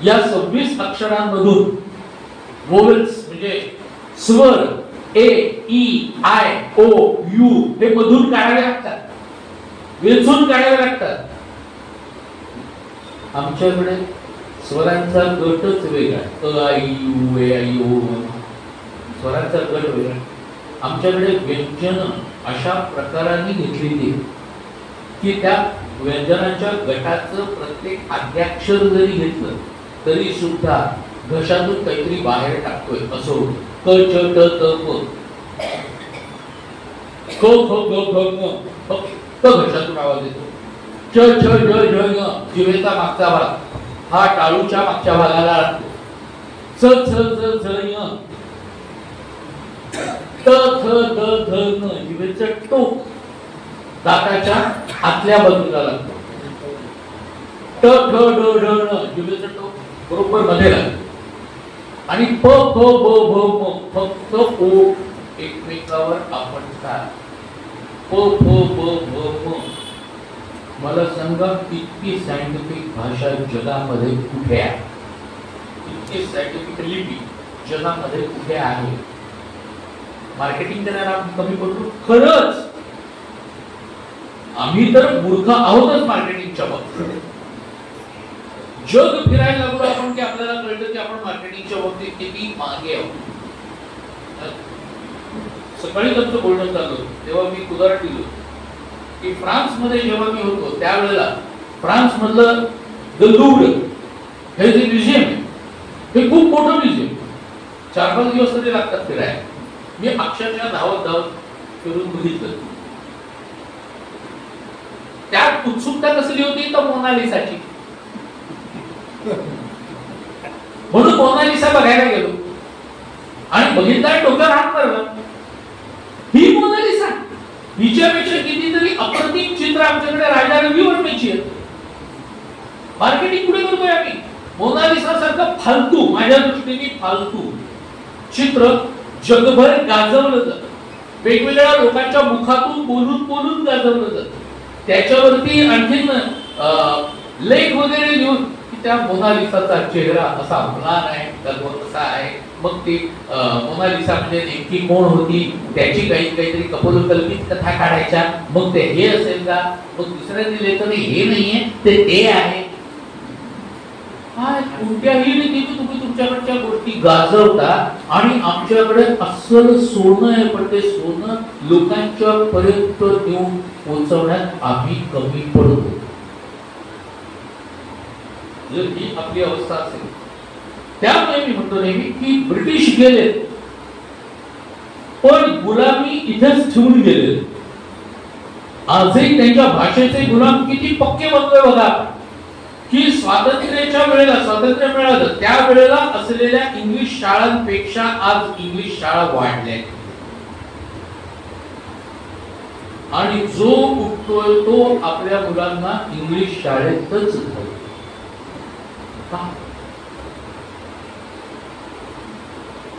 या 26 अक्षरांमधून वोवेल्स म्हणजे स्वर A, E, I, O, U हे मधून काढावे लागतात, वेचून काढावे लागतात. आमच्याकडे स्वरांचा गटच वेगळा, अ आई यू ए आई ओ, स्वरांचा गट वेगळा. आमच्याकडे व्यंजन अशा प्रकाराने घेतलेली की त्या व्यंजनाच्या गटाचं प्रत्येक आद्याक्षर जरी घेतलं तरी सुद्धा घशातून काहीतरी बाहेर टाकतोय असं होतं. क च ट त प, क ख ग घ ङ, फक्त घशातून आवाज येतो. च छ ज झ ञ, जिभेचा मागचा भाग हा टाळूच्या मागच्या भागाला लागतो. च छ ज झ ञ, त थ द ध न, जिभेचं टोक दाताच्या आतल्या बाजूला लागतो. ट ठ ड ढ ण, जिभेचं टोक बरोबर मध्ये लागतं. आणि प फ ब भ म, फक्त ओठ एकमेकावर आपटतात. प फ ब भ म. मला सांगा इतकी सायंटिफिक भाषा जगामध्ये कुठे आहे? इतकी सायंटिफिक लिपी जगामध्ये कुठे आहे? मार्केटिंग करायला कमी पडतो खरंच. आम्ही तर मूर्ख आहोतच मार्केटिंगच्या बाबतीत. जग फिरायला लागलो आपण की आपल्याला कळतं की आपण मार्केटिंगच्या बाबतीत किती मागे आहोत. सकाळी आमचं बोलणं चालू तेव्हा मी उदाहरण दिलं की फ्रान्स मध्ये जेव्हा मी होतो त्यावेळेला फ्रान्स मधलं द लूव्र हे जे म्युझियम आहे हे खूप मोठं म्युझियम, 4-5 दिवस तरी लागतात फिरायला. मी अक्षरशः धावत धावत फिरून बघितलं. त्यात उत्सुकता कसली होती तर मोनालिसाची. म्हणून मोनालिसा बघायला गेलो आणि बघितला डोक्यावर हात मारला. ही मोनालिसा, हिच्यापेक्षा कितीतरी अप्रतिम चित्र आमच्याकडे राजा रविवर्मेची आहेत. मार्केटिंग कुठे करतोय आम्ही? मोनालिसा सारखं फालतू, माझ्या दृष्टीने फालतू चित्र जगभर गाजवलं जातं. वेगवेगळ्या लोकांच्या मुखातून बोलून बोलून गाजवलं जातं. त्याच्यावरती आणखीन लेख वगैरे लिहून त्या मोनालिसाचा चेहरा असा म्लान आहे, कसा आहे, मग ती मोनालिसा म्हणजे नेमकी कोण होती त्याची काहीतरी कपोलकल्पित कथा काढायच्या. मग ते हे असेल का, मग दुसऱ्यांनी लिहिलं हे नाहीये ते आहे. कोणत्याही रीतीने तुम्ही तुमच्याकडच्या गोष्टी गाजवता आणि आमच्याकडे अस्सल सोनं आहे, पण ते सोनं लोकांच्या पर्यंत नेऊन पोहोचवण्यात आम्ही कमी पडतो. जर ही आपली अवस्था असेल, त्यामुळे मी म्हणतो नेहमी की ब्रिटिश गेले पण गुलामी इथेच ठेवून गेले. आजही त्यांच्या भाषेचे गुलाम किती पक्के बनतोय बघा. की स्वातंत्र्याच्या वेळेला, स्वातंत्र्य मिळालं त्या वेळेला असलेल्या इंग्लिश शाळांपेक्षा आज इंग्लिश शाळा वाढल्या आणि जो उठतोय तो आपल्या मुलांना इंग्लिश शाळेतच घालतो.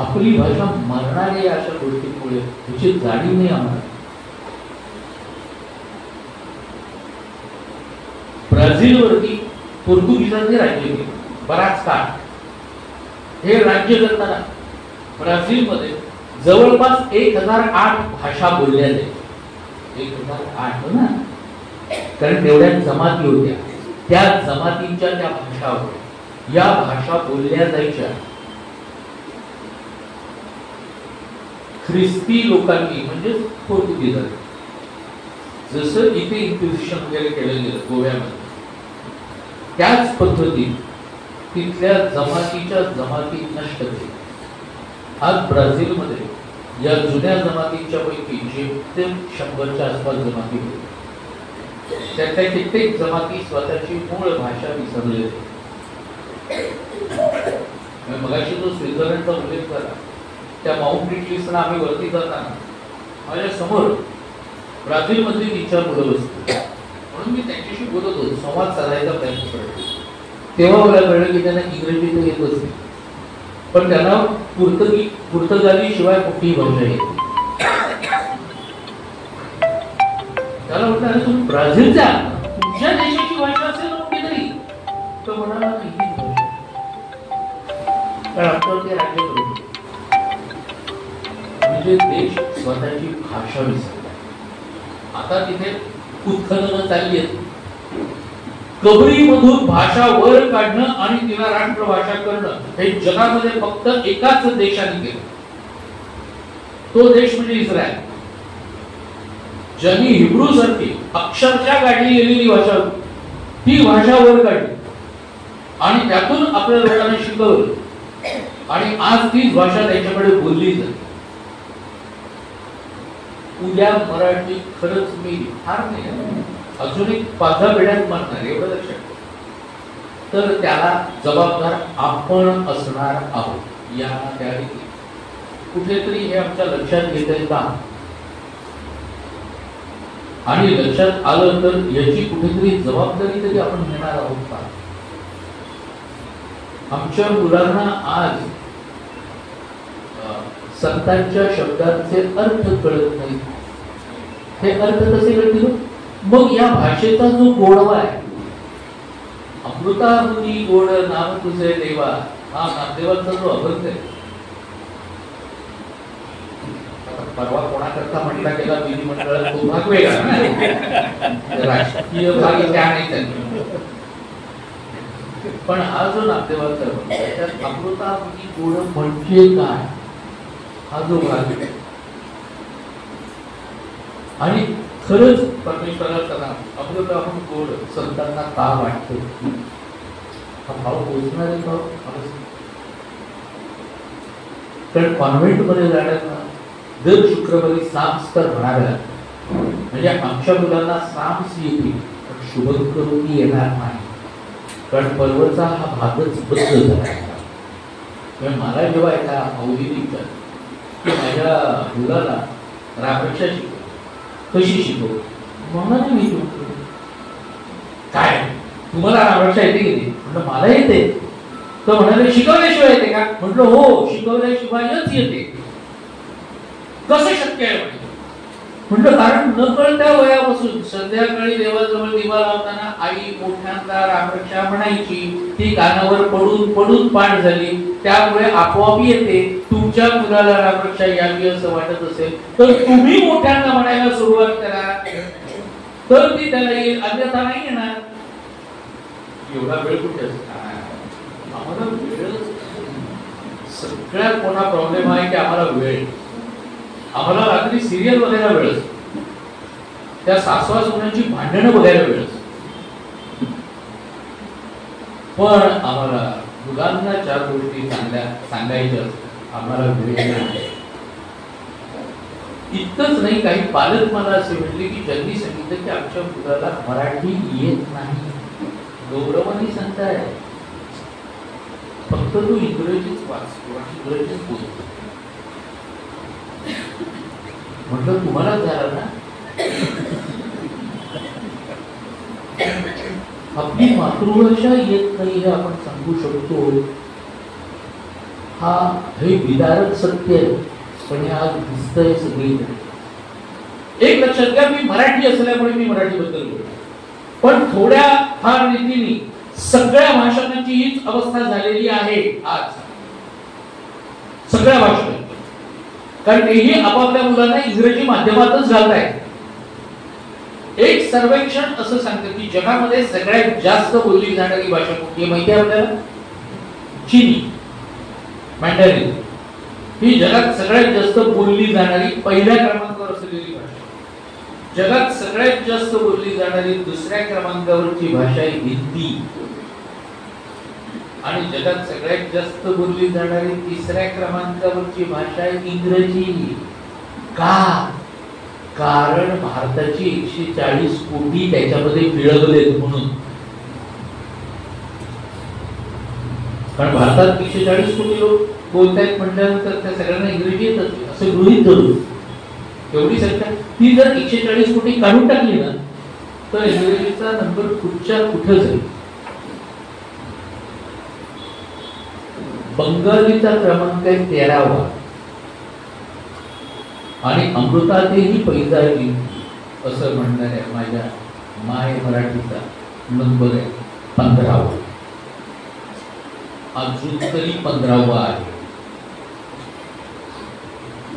आपली भाषा मरणारी अशा गोष्टींमुळे त्याची जाणीव नाही आम्हाला. ब्राझील वरती पोर्तुगीजांनी राज्य केलं बराच काळ. हे राज्य करताना ब्राझीलमध्ये जवळपास 1008 भाषा बोलल्या जायच्या. 1008 ना, कारण तेवढ्या जमाती होत्या. त्या जमातींच्या त्या भाषा होत्या. या भाषा बोलल्या जायच्या. ख्रिस्ती लोकांनी म्हणजे पोर्तुगीजांनी जसं इथे इन्क्विजिशन वगैरे केलं गेलं गोव्यामध्ये, त्याच पद्धतीत तिथल्या जमातीच्या जमाती नष्ट केल्या. आज ब्राझीलमध्ये या जुन्या जमातींच्या पैकी जे 100च्या आसपास जमाती होत्या, त्यातल्या कित्येक जमाती स्वतःची मूळ भाषा विसरले. मगाशी जो स्वित्झर्लंडचा उल्लेख झाला, त्या माउंट इटलीसला आम्ही वरती जाताना माझ्या समोर ब्राझील मधली 3-4 मुलं बसली. म्हणून मी त्यांच्याशी बोलत होतो, संवाद साधायचा प्रयत्न करतो. तेव्हा मला कळलं की त्यांना इंग्रजी तर येतच नाही, पण त्यांना पुर्तगाली शिवाय कुठलीही भाषा येते. त्याला म्हटलं, अरे तुम्ही ब्राझीलच्या, तुमच्या देशाची भाषा असेल ना कुठे तरी, तो म्हणाला नाही भाषा, कारण आमच्यावर ते राज्य करू म्हणजे देश स्वतःची भाषा विसरला. आता तिथे उत्खननं चालली आहेत. कबरीमधून भाषा वर काढणं आणि तिला राष्ट्रभाषा करणं हे जगामध्ये फक्त एकाच देशाने केलं. तो देश म्हणजे इस्रायल, ज्यांनी हिब्रू सारखी अक्षरशः काढली गेलेली भाषा होती, ती भाषा वर काढली आणि त्यातून आपल्या लोकांना शिकवलं आणि आज तीच भाषा त्यांच्याकडे बोलली जाते. उद्या मराठी खरंच मी फार नाही, अजून एक 5-10 पिढ्यात मारणार एवढं लक्षात, तर त्याला जबाबदार आपण असणार आहोत. या त्या कुठेतरी हे आमच्या लक्षात घेता येईल का? आणि लक्षात आलं तर याची कुठेतरी जबाबदारी तरी आपण घेणार आहोत का? आमच्या मुलांना आज संतांच्या शब्दांचे अर्थ कळत नाही. हे अर्थ कसे कळतील? मग या भाषेचा जो गोडवा आहे, अमृताहुनी गोड नाम तुझे देवा, हा नामदेवाचा जो अभंग आहे, परवा कोणाकरता म्हटला गेला विधिमंडळात, तो भाग वेगळा ना, राजकीय भाग त्या नाही. पण हा जो नामदेवाचा अभंग आहे, त्यात अमृताहुनी गोड म्हणजे काय हा जो भाग आहे, आणि खरंच परमेश्वराचा नाम अमृत आपण गोड संतांना का वाटतो? हा भाव पोचणार आहे भाव. कारण कॉन्व्हेंट मध्ये जाण्याचा दर शुक्रवारी साम्स तर म्हणाव्या, म्हणजे आमच्या मुलांना साम्स येतील पण शुभंकरोती येणार नाही, कारण पर्वचा हा भागच बद्ध झाला. मला जेव्हा एका अवधीत की माझ्या मुलाला रामरक्षा शिकव, कशी शिकव, म्हणाले मी काय तुम्हाला रामरक्षा येते की नाही? म्हटलं मला येते. तर म्हणाले शिकवल्याशिवाय येते का? म्हटलं हो, शिकवल्याशिवायच येते. कसं शक्य आहे? म्हटलं कारण न कळत्या वयापासून संध्याकाळी देवाजवळ दिवा लावताना आई मोठ्यांदा रामरक्षा म्हणायची, ती कानावर पडून पडून पाठ झाली, त्यामुळे आपोआप येते. तुमच्या मुलाला रामरक्षा यावी असं वाटत असेल तर तुम्ही मोठ्यांदा म्हणायला सुरुवात करा, तर ती त्याला येईल, अन्यथा नाही येणार. एवढा वेळ कुठे असतो आम्हाला? वेळ सगळ्यात मोठा प्रॉब्लेम आहे की आम्हाला वेळ, आम्हाला रात्री सिरियल बघायला वेळ असतो, त्या सासवा सुनांची भांडणं बघायला वेळ असतो, पण आम्हाला मुलांना 4 गोष्टी सांगायच्या आम्हाला वेळ नाही. इतकंच नाही, काही पालक मला असे म्हटले की ज्यांनी सांगितलं की आमच्या मुलाला मराठी येत नाही, गौरवाने सांगताय फक्त तू इंग्रजीच वाच किंवा इंग्रजीच बोल. म्हटलं तुम्हाला झालं ना. आपली मातृभाषा येत नाही हे आपण सांगू शकतो. हे विदारक सत्य आहे, पण हे आज दिसतंय सगळीकडे. एक लक्षात घ्या, मी मराठी असल्यामुळे मी मराठीबद्दल बोलतो, पण थोड्या फार रीतीने सगळ्या भाषकांची हीच अवस्था झालेली आहे आज. सगळ्या भाषकांची, कारण तेही आपापल्या मुलांना इंग्रजी माध्यमातच घालतायत. एक सर्वेक्षण असं सांगतं की जगामध्ये सगळ्यात जास्त बोलली जाणारी भाषा कोणती आहे माहिती आहे आपल्याला? चीनी, मँडरिन. ही जगात सगळ्यात जास्त बोलली जाणारी पहिल्या क्रमांकावर असलेली भाषा. जगात सगळ्यात जास्त बोलली जाणारी दुसऱ्या क्रमांकावरची भाषा आहे हिंदी. आणि जगात सगळ्यात जास्त बोलली जाणारी तिसऱ्या क्रमांकावरची भाषा आहे इंग्रजी. का? कारण भारताची 140 कोटी त्याच्यामध्ये पिळवलेत म्हणून. कारण भारतात 140 कोटी लोक बोलतायत म्हटल्यानंतर त्या सगळ्यांना इंग्रजी येतात असं गृहीत धरू. एवढी संख्या ती जर 140 कोटी काढून टाकली ना तर इंग्रजीचा नंबर कुठच्या कुठं जाईल. बंगालीचा क्रमांक आहे 13वा आणि अमृतातेही पैजाली असं म्हणणाऱ्या माझ्या माय मराठीचा नंबर आहे 15वा. अजून तरी 15वा आहे.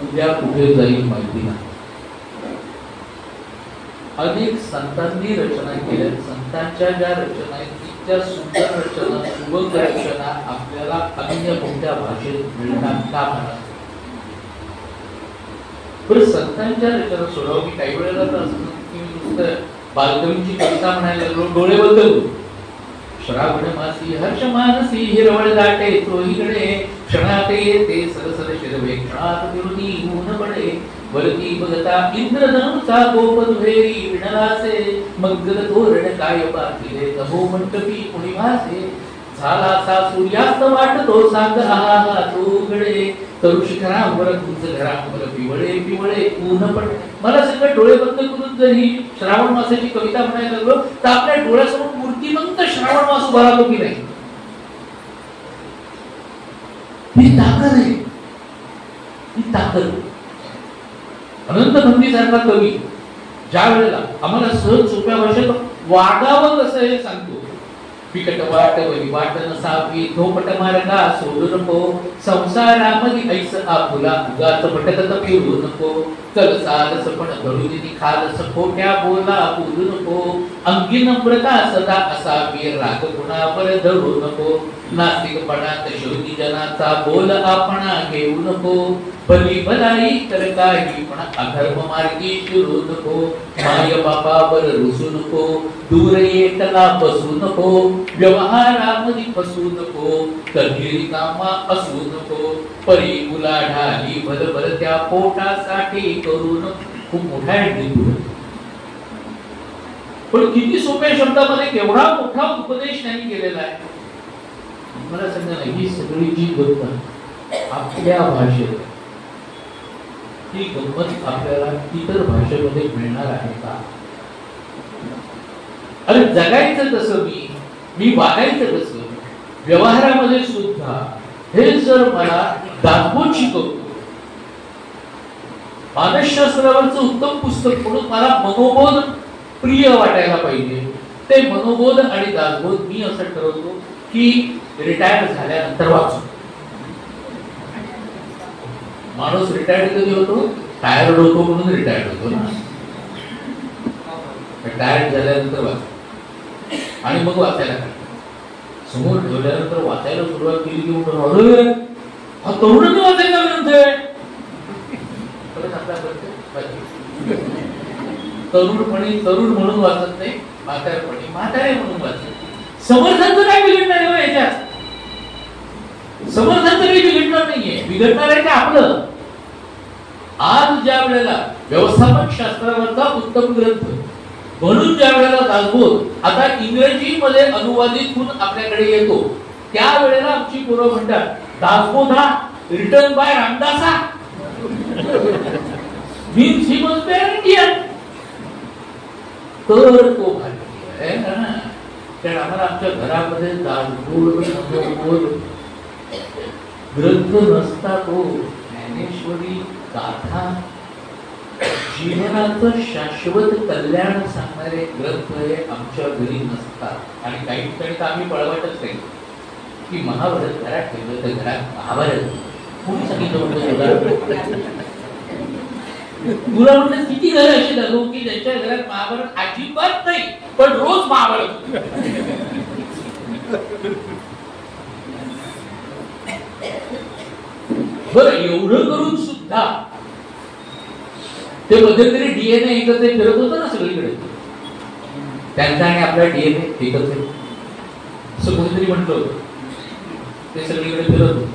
उद्या कुठे जाईल माहिती नाही. अनेक संतांनी रचना केल्या. संतांच्या ज्या रचना आहेत त्या सुंदर रचना, सुबक रचना आपल्याला अन्य कोणत्या भाषेत मिळणार का म्हणा. बरं, संतांच्या रचना सोडावं. मी काही वेळेला तर असं की नुसतं बालकवींची कविता म्हणायला लागलो, डोळे बदलू. श्रावण मासी हर्ष मानसी हिरवळ दाटे चोहीकडे, क्षणात येते सरसर शिरवे, क्षणात विरोधी ऊन पडे, वरती बघता इंद्रधनुचा गोप दुहेरी विणलासे, मग्गल तोरण काय पाहिले तहो मंटपी कुणी भासे, झाला सा सूर्यास्त वाटतो सांग आहा तोगडे, तरुण शिखरांवर तुझ घरांवर पिवळे पिवळे ऊन पडे. मला सगळं डोळे बंद करून जर ही श्रावण मासाची कविता म्हणायला लागलो तर आपल्या डोळ्यासमोर मूर्तिमंत श्रावण मास उभा राहतो की नाही. ही ताकद आहे, ही ताकद. अनंत भंतीसारखा कवी ज्या वेळेला आम्हाला सहज सोप्या भाषेत वागावं कसं हे सांगतो. विकट वाट वरी वाट नसावी, धोपट मार्गा सोडू नको, संसारामध्ये ऐस आपुला उगाच भटकत फिरू नको, कलसालस पण धरून खालस खोट्या बोला बोलू नको, अंगी नम्रता सदा असावी राग कुणावर धरू नको, नास्तिकपणात शोधी जनाचा बोल आपणा घेऊ नको, भली भलाई तर काही पण अधर्म मार्गी शिरू नको, माय बापावर रुसू नको, दूर एकला बसू नको, व्यवहारामध्ये फसू नको, कधी रिकामा असू नको, परी उलाढाली भरभर त्या पोटासाठी करू नको. खूप मोठा आहे पण किती सोप्या शब्दामध्ये केवढा मोठा उपदेश त्यांनी केलेला आहे. मला सांगा ना, ही सगळी जी गंमत आपल्या भाषेत, ही गंमत आपल्याला इतर भाषेमध्ये मिळणार आहे का? अरे जगायचं कसं, मी वागायचं कसं, व्यवहारामध्ये सुद्धा हे जर मला दाखवून शिकवतो. मानसशास्त्रावरचं उत्तम पुस्तक म्हणून मला मनोबोध प्रिय वाटायला पाहिजे. ते मनोबोध आणि दासबोध मी असं ठरवतो की रिटायर झाल्यानंतर वाचू. माणूस रिटायर्ड कधी होतो? टायर्ड होतो म्हणून रिटायर्ड होतो ना. टायर्ड झाल्यानंतर वाचू आणि मग वाचायला काढतो. समोर ठेवल्यानंतर वाचायला सुरुवात केली की म्हणून हा तरुणांनी वाचायला विनंती. तरुणपणी तरुण म्हणून वाचत नाही, म्हातारपणी म्हातारे म्हणून वाचत. समर्थांचं काय बिघडणार आहे याच्यात? समर्थांचं काही बिघडणार नाहीये. बिघडणार आहे का आपलं? आज ज्या वेळेला व्यवस्थापन शास्त्रावरचा उत्तम ग्रंथ म्हणून ज्या वेळेला दासबोध आता इंग्रजीमध्ये अनुवादित होऊन आपल्याकडे येतो, त्यावेळेला आमची पोरं म्हणतात दासबोध हा रिटन बाय रामदासा मीन्स ही वॉज इंडियन. तर तो भारतीय आहे ना. कारण आम्हाला आमच्या घरामध्ये दासबोध ग्रंथ नसता. तो ज्ञानेश्वरी गाथा जीवनाचं शाश्वत कल्याण सांगणारे ग्रंथ हे आमच्या घरी नसतात. आणि काही ठिकाणी तर आम्ही पळवाटच नाही की महाभारत घरात ठेवलं तर घरात महाभारत कोणी सांगितलं म्हणतो. तुला म्हणलं किती घर अशी दाखवू की ज्यांच्या घरात महाभारत अजिबात नाही पण रोज महाभारत. बरं एवढं करून सुद्धा ते मध्यंतरी डीएनए एकत्र फिरत होतं ना सगळीकडे. त्यांचा आणि आपला डीएनए एकत्र असं कोणीतरी म्हटलं होतं. ते सगळीकडे फिरत होतं.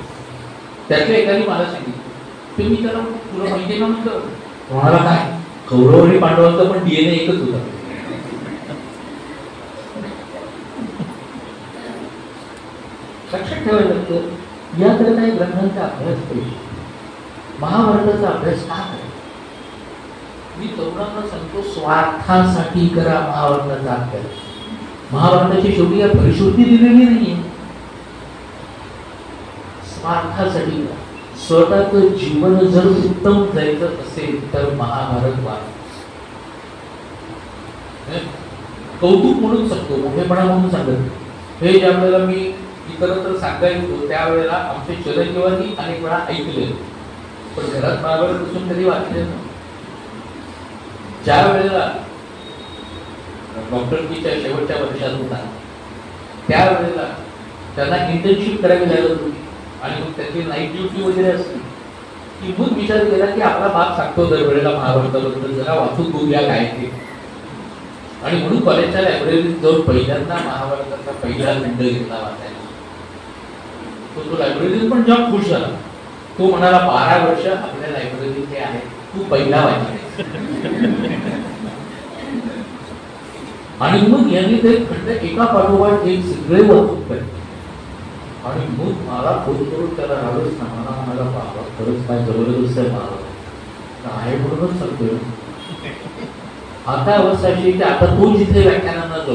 त्यातल्या एकाने मला सांगितलं ते मी त्याला तुला माहिती ना म्हटलं तुम्हाला काय कौरव आणि पांडवांचा पण डीएनए एकच होता. लक्षात ठेवायला लागतं याकडे काही ग्रंथांचा अभ्यास पाहिजे. महाभारताचा अभ्यास का करायचा? मी तरुणांना सांगतो स्वार्थासाठी करा महाभारताचा अभ्यास. महाभारताची शेवटी या परिश्रुती दिलेली नाहीये. स्वार्थासाठी करा. स्वतःचं जीवन जर उत्तम जायचं असेल तर महाभारत वाच. कौतुक म्हणून सांगतो, मोठेपणा म्हणून सांगत हे ज्या वेळेला मी इतरत्र सांगायचो त्यावेळेला आमचे चलनजीवानी अनेक वेळा ऐकले पण घरात महाभारत बसून कधी वाचले ना. ज्या वेळेला डॉक्टरकीच्या शेवटच्या वर्षात होता त्यावेळेला त्यांना इंटर्नशिप करावी लागत होती आणि मग त्याची नाईट ड्युटी वगैरे असते. की मग विचार केला की आपला बाप सांगतो दरवेळेला महाभारताबद्दल जरा वाचून बघूया काय ते. आणि म्हणून कॉलेजच्या लायब्ररीत जाऊन पहिल्यांदा महाभारताचा पहिला खंड घेतला वाचायला. तो लायब्ररीत पण जेव्हा खुश झाला तो म्हणाला 12 वर्ष आपल्या लायब्ररीत हे आहे तू पहिला वाचायचा. आणि मग यांनी ते खंड एका पाठोपाठ एक सगळे वाचून काढले. आणि मग मला फोन करून त्याला राहावंच ना. मला म्हणाला बाबा खरंच काय जबरदस्त आहे महाभारत आहे म्हणूनच सांगतोय. आता अवस्था अशी की आता तो जिथे व्याख्यानांना जातो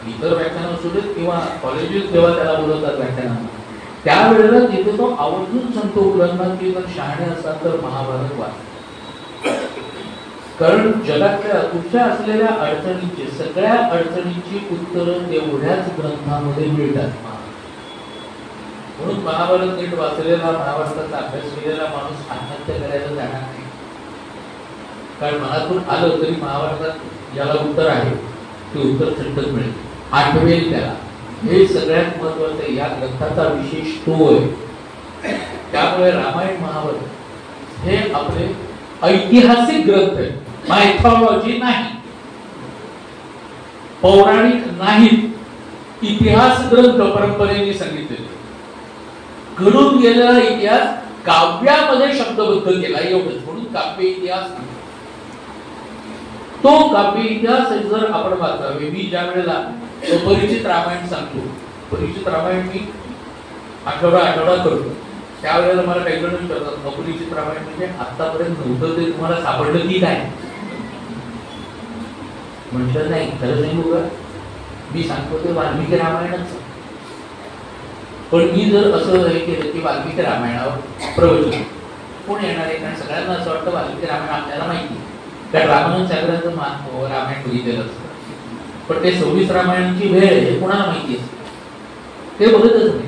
इतर व्याख्यान असू देत किंवा कॉलेजेस जेव्हा त्याला बोलवतात व्याख्यानांना त्यावेळेला तिथे तो आवर्जून सांगतो मुलांना की जर शहाणे असाल तर महाभारत वाच. कारण जगातल्या तुमच्या असलेल्या अडचणींची सगळ्या अडचणींची उत्तरं एवढ्याच ग्रंथामध्ये मिळतात. म्हणून महाभारत नीट वाचलेला महाभारताचा अभ्यास केलेला माणूस आत्महत्या करायला जाणार नाही. कारण मनातून आलं तरी महाभारतात ज्याला उत्तर आहे ते उत्तर थंडच मिळेल आठवेल त्याला. हे सगळ्यात महत्वाचं आहे. या ग्रंथाचा विशेष तो आहे. त्यामुळे रामायण महाभारत हे आपले ऐतिहासिक ग्रंथ आहे. मायथॉलॉजी नाही, पौराणिक नाहीत, इतिहास ग्रंथ परंपरेने सांगितलेले. घडून गेलेला इतिहास काव्यामध्ये शब्दबद्ध केला एवढंच. म्हणून काव्य इतिहास तो काव्य इतिहास जर आपण वाचावे. मी ज्या वेळेला अपरिचित रामायण सांगतो, परिचित रामायण मी आठवडा करतो त्यावेळेला मला काही जण विचारतात अपरिचित रामायण म्हणजे आतापर्यंत नव्हतं ते तुम्हाला सापडलं की काय. म्हटलं नाही खरं सांगू का मी सांगतो ते वाल्मिकी रामायणच. पण मी जर असं हे केलं की वाल्मिकी रामायणावर प्रवचन कोण येणार आहे. कारण सगळ्यांना असं वाटतं वाल्मिकी रामायण आपल्याला माहिती कारण रामायण सागराचं रामायण बघितलेलं असतं. पण ते 26 रामायणाची वेळ हे कोणाला माहिती असते ते बघतच नाही.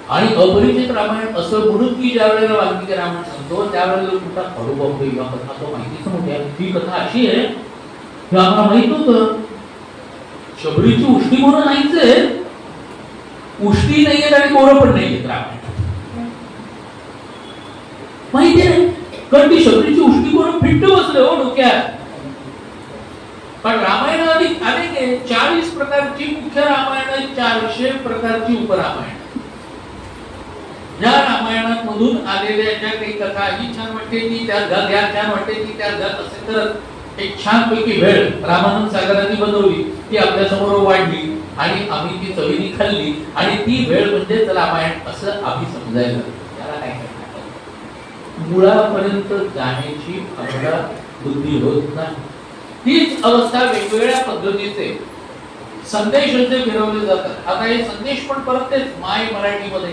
आणि अपरिचित रामायण असं म्हणून की ज्या वेळेला वाल्मिकी रामायण सांगतो त्यावेळेला कुठला खरोबाबू किंवा कथा तो माहितीच नव्हत्या. ही कथा अशी आहे हे आम्हाला माहित होतं. शबरीची उष्टी म्हणून नाहीच आहे. उष्टी नाहीये आणि मोरं पण नाहीये रामायण माहिती आहे. कारण ती शबरीची उष्टी म्हणून फिट्ट बसले हो डोक्यात. पण रामायण अनेक आहे. 40 प्रकारची मुख्य रामायण, 400 प्रकारची उपरामायण. या रामायणामधून आलेल्या ज्या काही कथा ही छान वाटते ती त्यात घाल, या छान वाटते ती त्यात घाल असे करत एक छानपैकी वेळ रामानंद सागरांनी बनवली, ती आपल्या समोर वाढली आणि आम्ही ती चवीने खाल्ली आणि ती वेळ म्हणजेच रामायण असं आम्ही समजायला त्याला काय करणार, मुळापर्यंत जाण्याची आम्हाला बुद्धी होत नाही. तीच अवस्था वेगवेगळ्या पद्धतीचे संदेश जे फिरवले जातात. आता हे संदेश पण परत तेच माय मराठीमध्ये,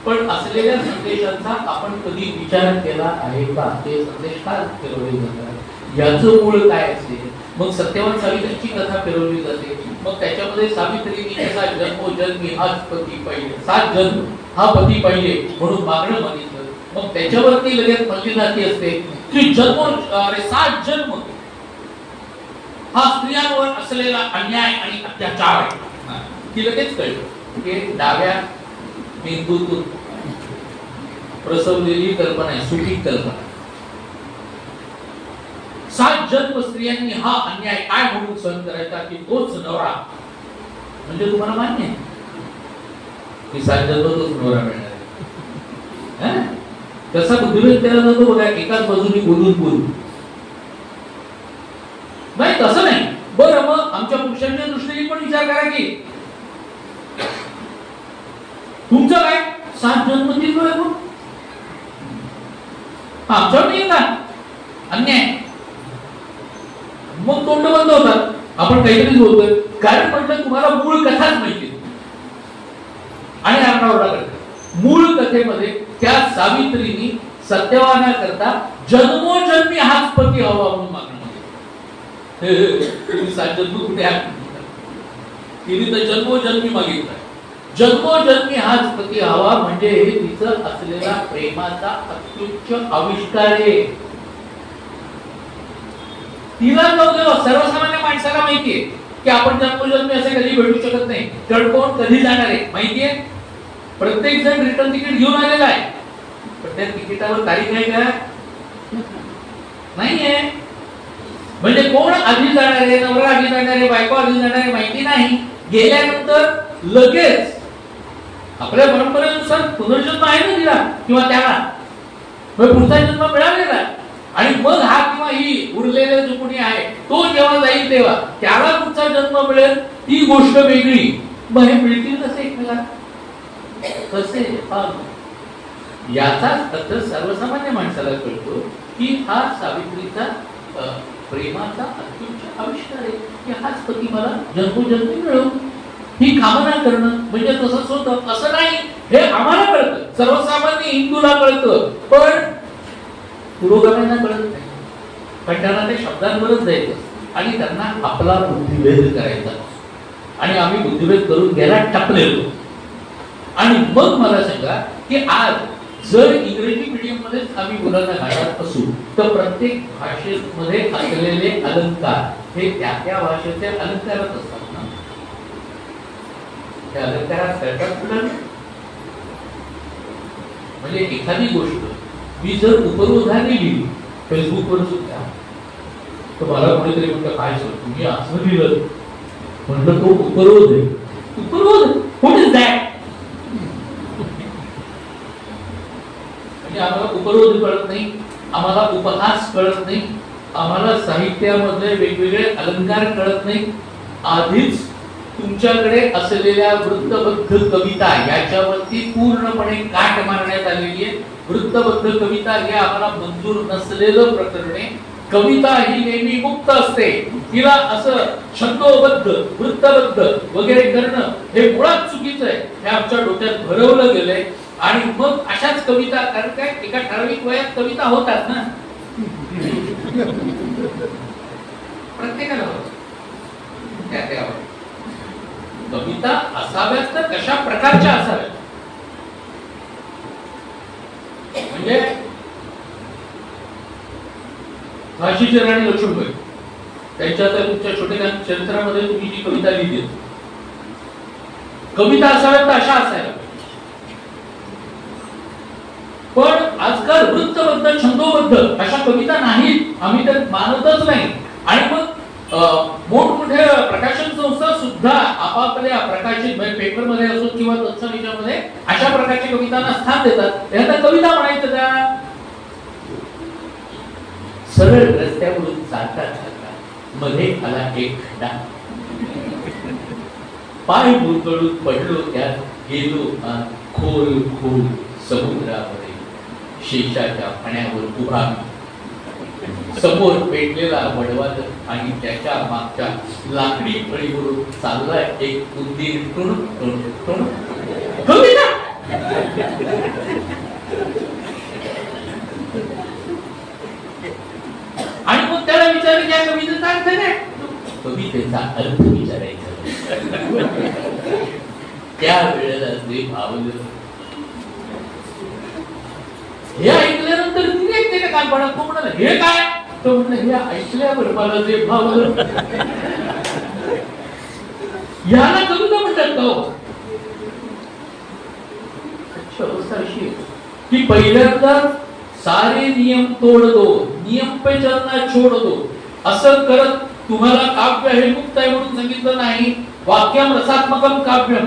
पण असलेल्या संदेशांचा आपण कधी विचार केला आहे का? ते संदेश का फिरवले जातात, याचं मूळ काय असेल? मग सत्यवान सावित्रीची कथा फिरवली जाते, मग त्याच्यामध्ये सावित्रीने कसा जन्मोजन्मी हाच पती पाहिजे, 7 जन्म हा पती पाहिजे म्हणून मागणं मागितलं. मग त्याच्यावरती लगेच मल्लीनाथी असते की 7 जन्म हा स्त्रियांवर असलेला अन्याय आणि अत्याचार आहे. ती लगेच कळलं की डाव्या मेंदूतून प्रसवलेली कल्पना आहे, सुखी कल्पना. 7 जन्म स्त्रियांनी हा अन्याय काय म्हणून सहन करायचा की तोच नवरा, म्हणजे तुम्हाला मान्य आहे की 7 जन्म तोच नवरा मिळणार आहे. कसा बुद्धिभेद केला जातो बघा, एकाच बाजूने बोलून नाही, तसं नाही. बरं, मग आमच्या पुरुषांच्या दृष्टीने पण विचार करा की तुमचं काय 7 जन्म तीच वेळ आमच्यावर नाही का अन्याय, मग तोंड बंद होतात. आपण काहीतरी बोलतोय कारण म्हटलं तुम्हाला मूळ कथाच माहिती आणि आरडाओरडा करतात. मूळ कथेमध्ये त्या सावित्रीनी सत्यवाना करता जन्मोजन्मी हाच पती हवा म्हणून मागणं. तुम्ही 7 जन्म कुठे आहात? तिने तर जन्मोजन्मी मागितलं. जन्मोजन्मी हाच पती हवा म्हणजे तिचं असलेला प्रेमाचा अत्युच्च आविष्कार आहे. तिला सर्वसामान्य माणसाला माहितीये की आपण जन्मोजन्मी असे कधी भेटू शकत नाही, तर कोण कधी जाणार आहे माहितीये. प्रत्येक जण रिटर्न तिकीट घेऊन आलेला आहे, पण त्या तिकिटावर तारीख आहे का? नाहीये. म्हणजे कोण आधी जाणार आहे, नवरा आधी जाणार आहे, बायको आधी जाणार आहे माहिती नाही. गेल्यानंतर लगेच आपल्या परंपरेनुसार पुनर्जन्म आहे ना तिला किंवा त्याला, पुढचा जन्म मिळालेला आणि मग हा किंवा ही उरलेले जो कोणी आहे तो जेव्हा जाईल तेव्हा त्याला पुढचा जन्म मिळेल, ती गोष्ट वेगळी. मग हे मिळतील कसे एकमेकांना? कसे? याचाच अर्थ सर्वसामान्य माणसाला कळतो की हा सावित्रीचा प्रेमाचा अत्युच्च आविष्कार आहे की हाच पती मला जन्मोजन्मी मिळो, ही कामना करणं म्हणजे तसंच होतं असं नाही. हे आम्हाला कळतं, सर्वसामान्य हिंदूला कळतं, पण पुरोगामींना कळत नाही. पण त्यांना ते शब्दांवरच जायचं आणि त्यांना आपला बुद्धिभेद करायचा आणि आम्ही बुद्धिभेद करून घ्यायला टपलेलो. आणि मग मला सांगा की आज जर इंग्रजी मीडियम मध्ये आम्ही मुलांना घालत असू तर प्रत्येक भाषेमध्ये असलेले अलंकार हे त्या त्या भाषेचे अलंकारच असतात ना. त्या अलंकारात कळतात मुलांना. म्हणजे एखादी गोष्ट मी जर उपरोधाने लिहिली फेसबुकवर सुद्धा तर मला कोणीतरी म्हणतं काय सर तुम्ही असं लिहिलं, म्हटलं तो उपरोध आहे. उपरोध व्हॉट इज दॅट? म्हणजे आम्हाला उपरोध कळत नाही, आम्हाला उपहास कळत नाही, आम्हाला साहित्यामधले वेगवेगळे अलंकार कळत नाही. आधीच तुमच्याकडे असलेल्या वृत्तबद्ध कविता याच्यावरती पूर्णपणे काट मारण्यात आलेली आहे. वृत्तबद्ध कविता हे आम्हाला मंजूर नसलेलं प्रकरण आहे. कविता ही नेहमी मुक्त असते, तिला असं छंदोबद्ध वृत्तबद्ध वगैरे करणं हे मुळात चुकीचं आहे. हे आमच्या डोक्यात भरवलं गेलंय आणि मग अशाच कविता, कारण काय एका ठराविक वयात कविता होतात ना, प्रत्येकाला कविता असाव्यात तर कशा प्रकारच्या असाव्यात. म्हणजे झाशीची राणी लक्ष्मीबाई त्यांच्या तुमच्या छोट्या चरित्रामध्ये तुम्ही जी कविता लिहिली, कविता असाव्यात तर अशा असायला. पण आजकाल वृत्तबद्ध छंदोबद्ध अशा कविता नाहीत, आम्ही तर मानतच नाही. आणि मग मोठमोठ्या प्रकाशन संस्था सुद्धा आपापल्या प्रकाशित पेपरमध्ये असो किंवा तत्समीच्यामध्ये अशा प्रकारच्या कवितांना स्थान देतात. यांना कविता म्हणायचं का? सरळ रस्त्यावरून चालतात मध्ये आला एक खड्डा, पाय बुरकळून पडलो त्यात, गेलो खोल खोल समुद्रामध्ये, शेषाच्या पाण्यावर उभा, समोर पेटलेला वडवाद आणि त्याच्या मागच्या लाकडी फळीवरून चाललाय एक उंदीर टुण टुण टुण. आणि मग त्याला विचारलं की या कवितेचा अर्थ काय? कवितेचा अर्थ विचारायचा. त्या वेळेला जे भावलं हे ऐकल्यानंतर तिने एक त्याच्या कानपणात तो म्हणाला हे काय? तो म्हणाला हे ऐकल्यावर मला जे भावलं. याला कविता म्हणतात का? अवस्था अशी आहे की पहिल्यांदा सारे नियम तोड दो, नियम पे चलना छोड़ दो, असं करत तुम्हाला काव्य हे मुक्त आहे म्हणून सांगितलं नाही. वाक्यम रसात्मकम काव्यम,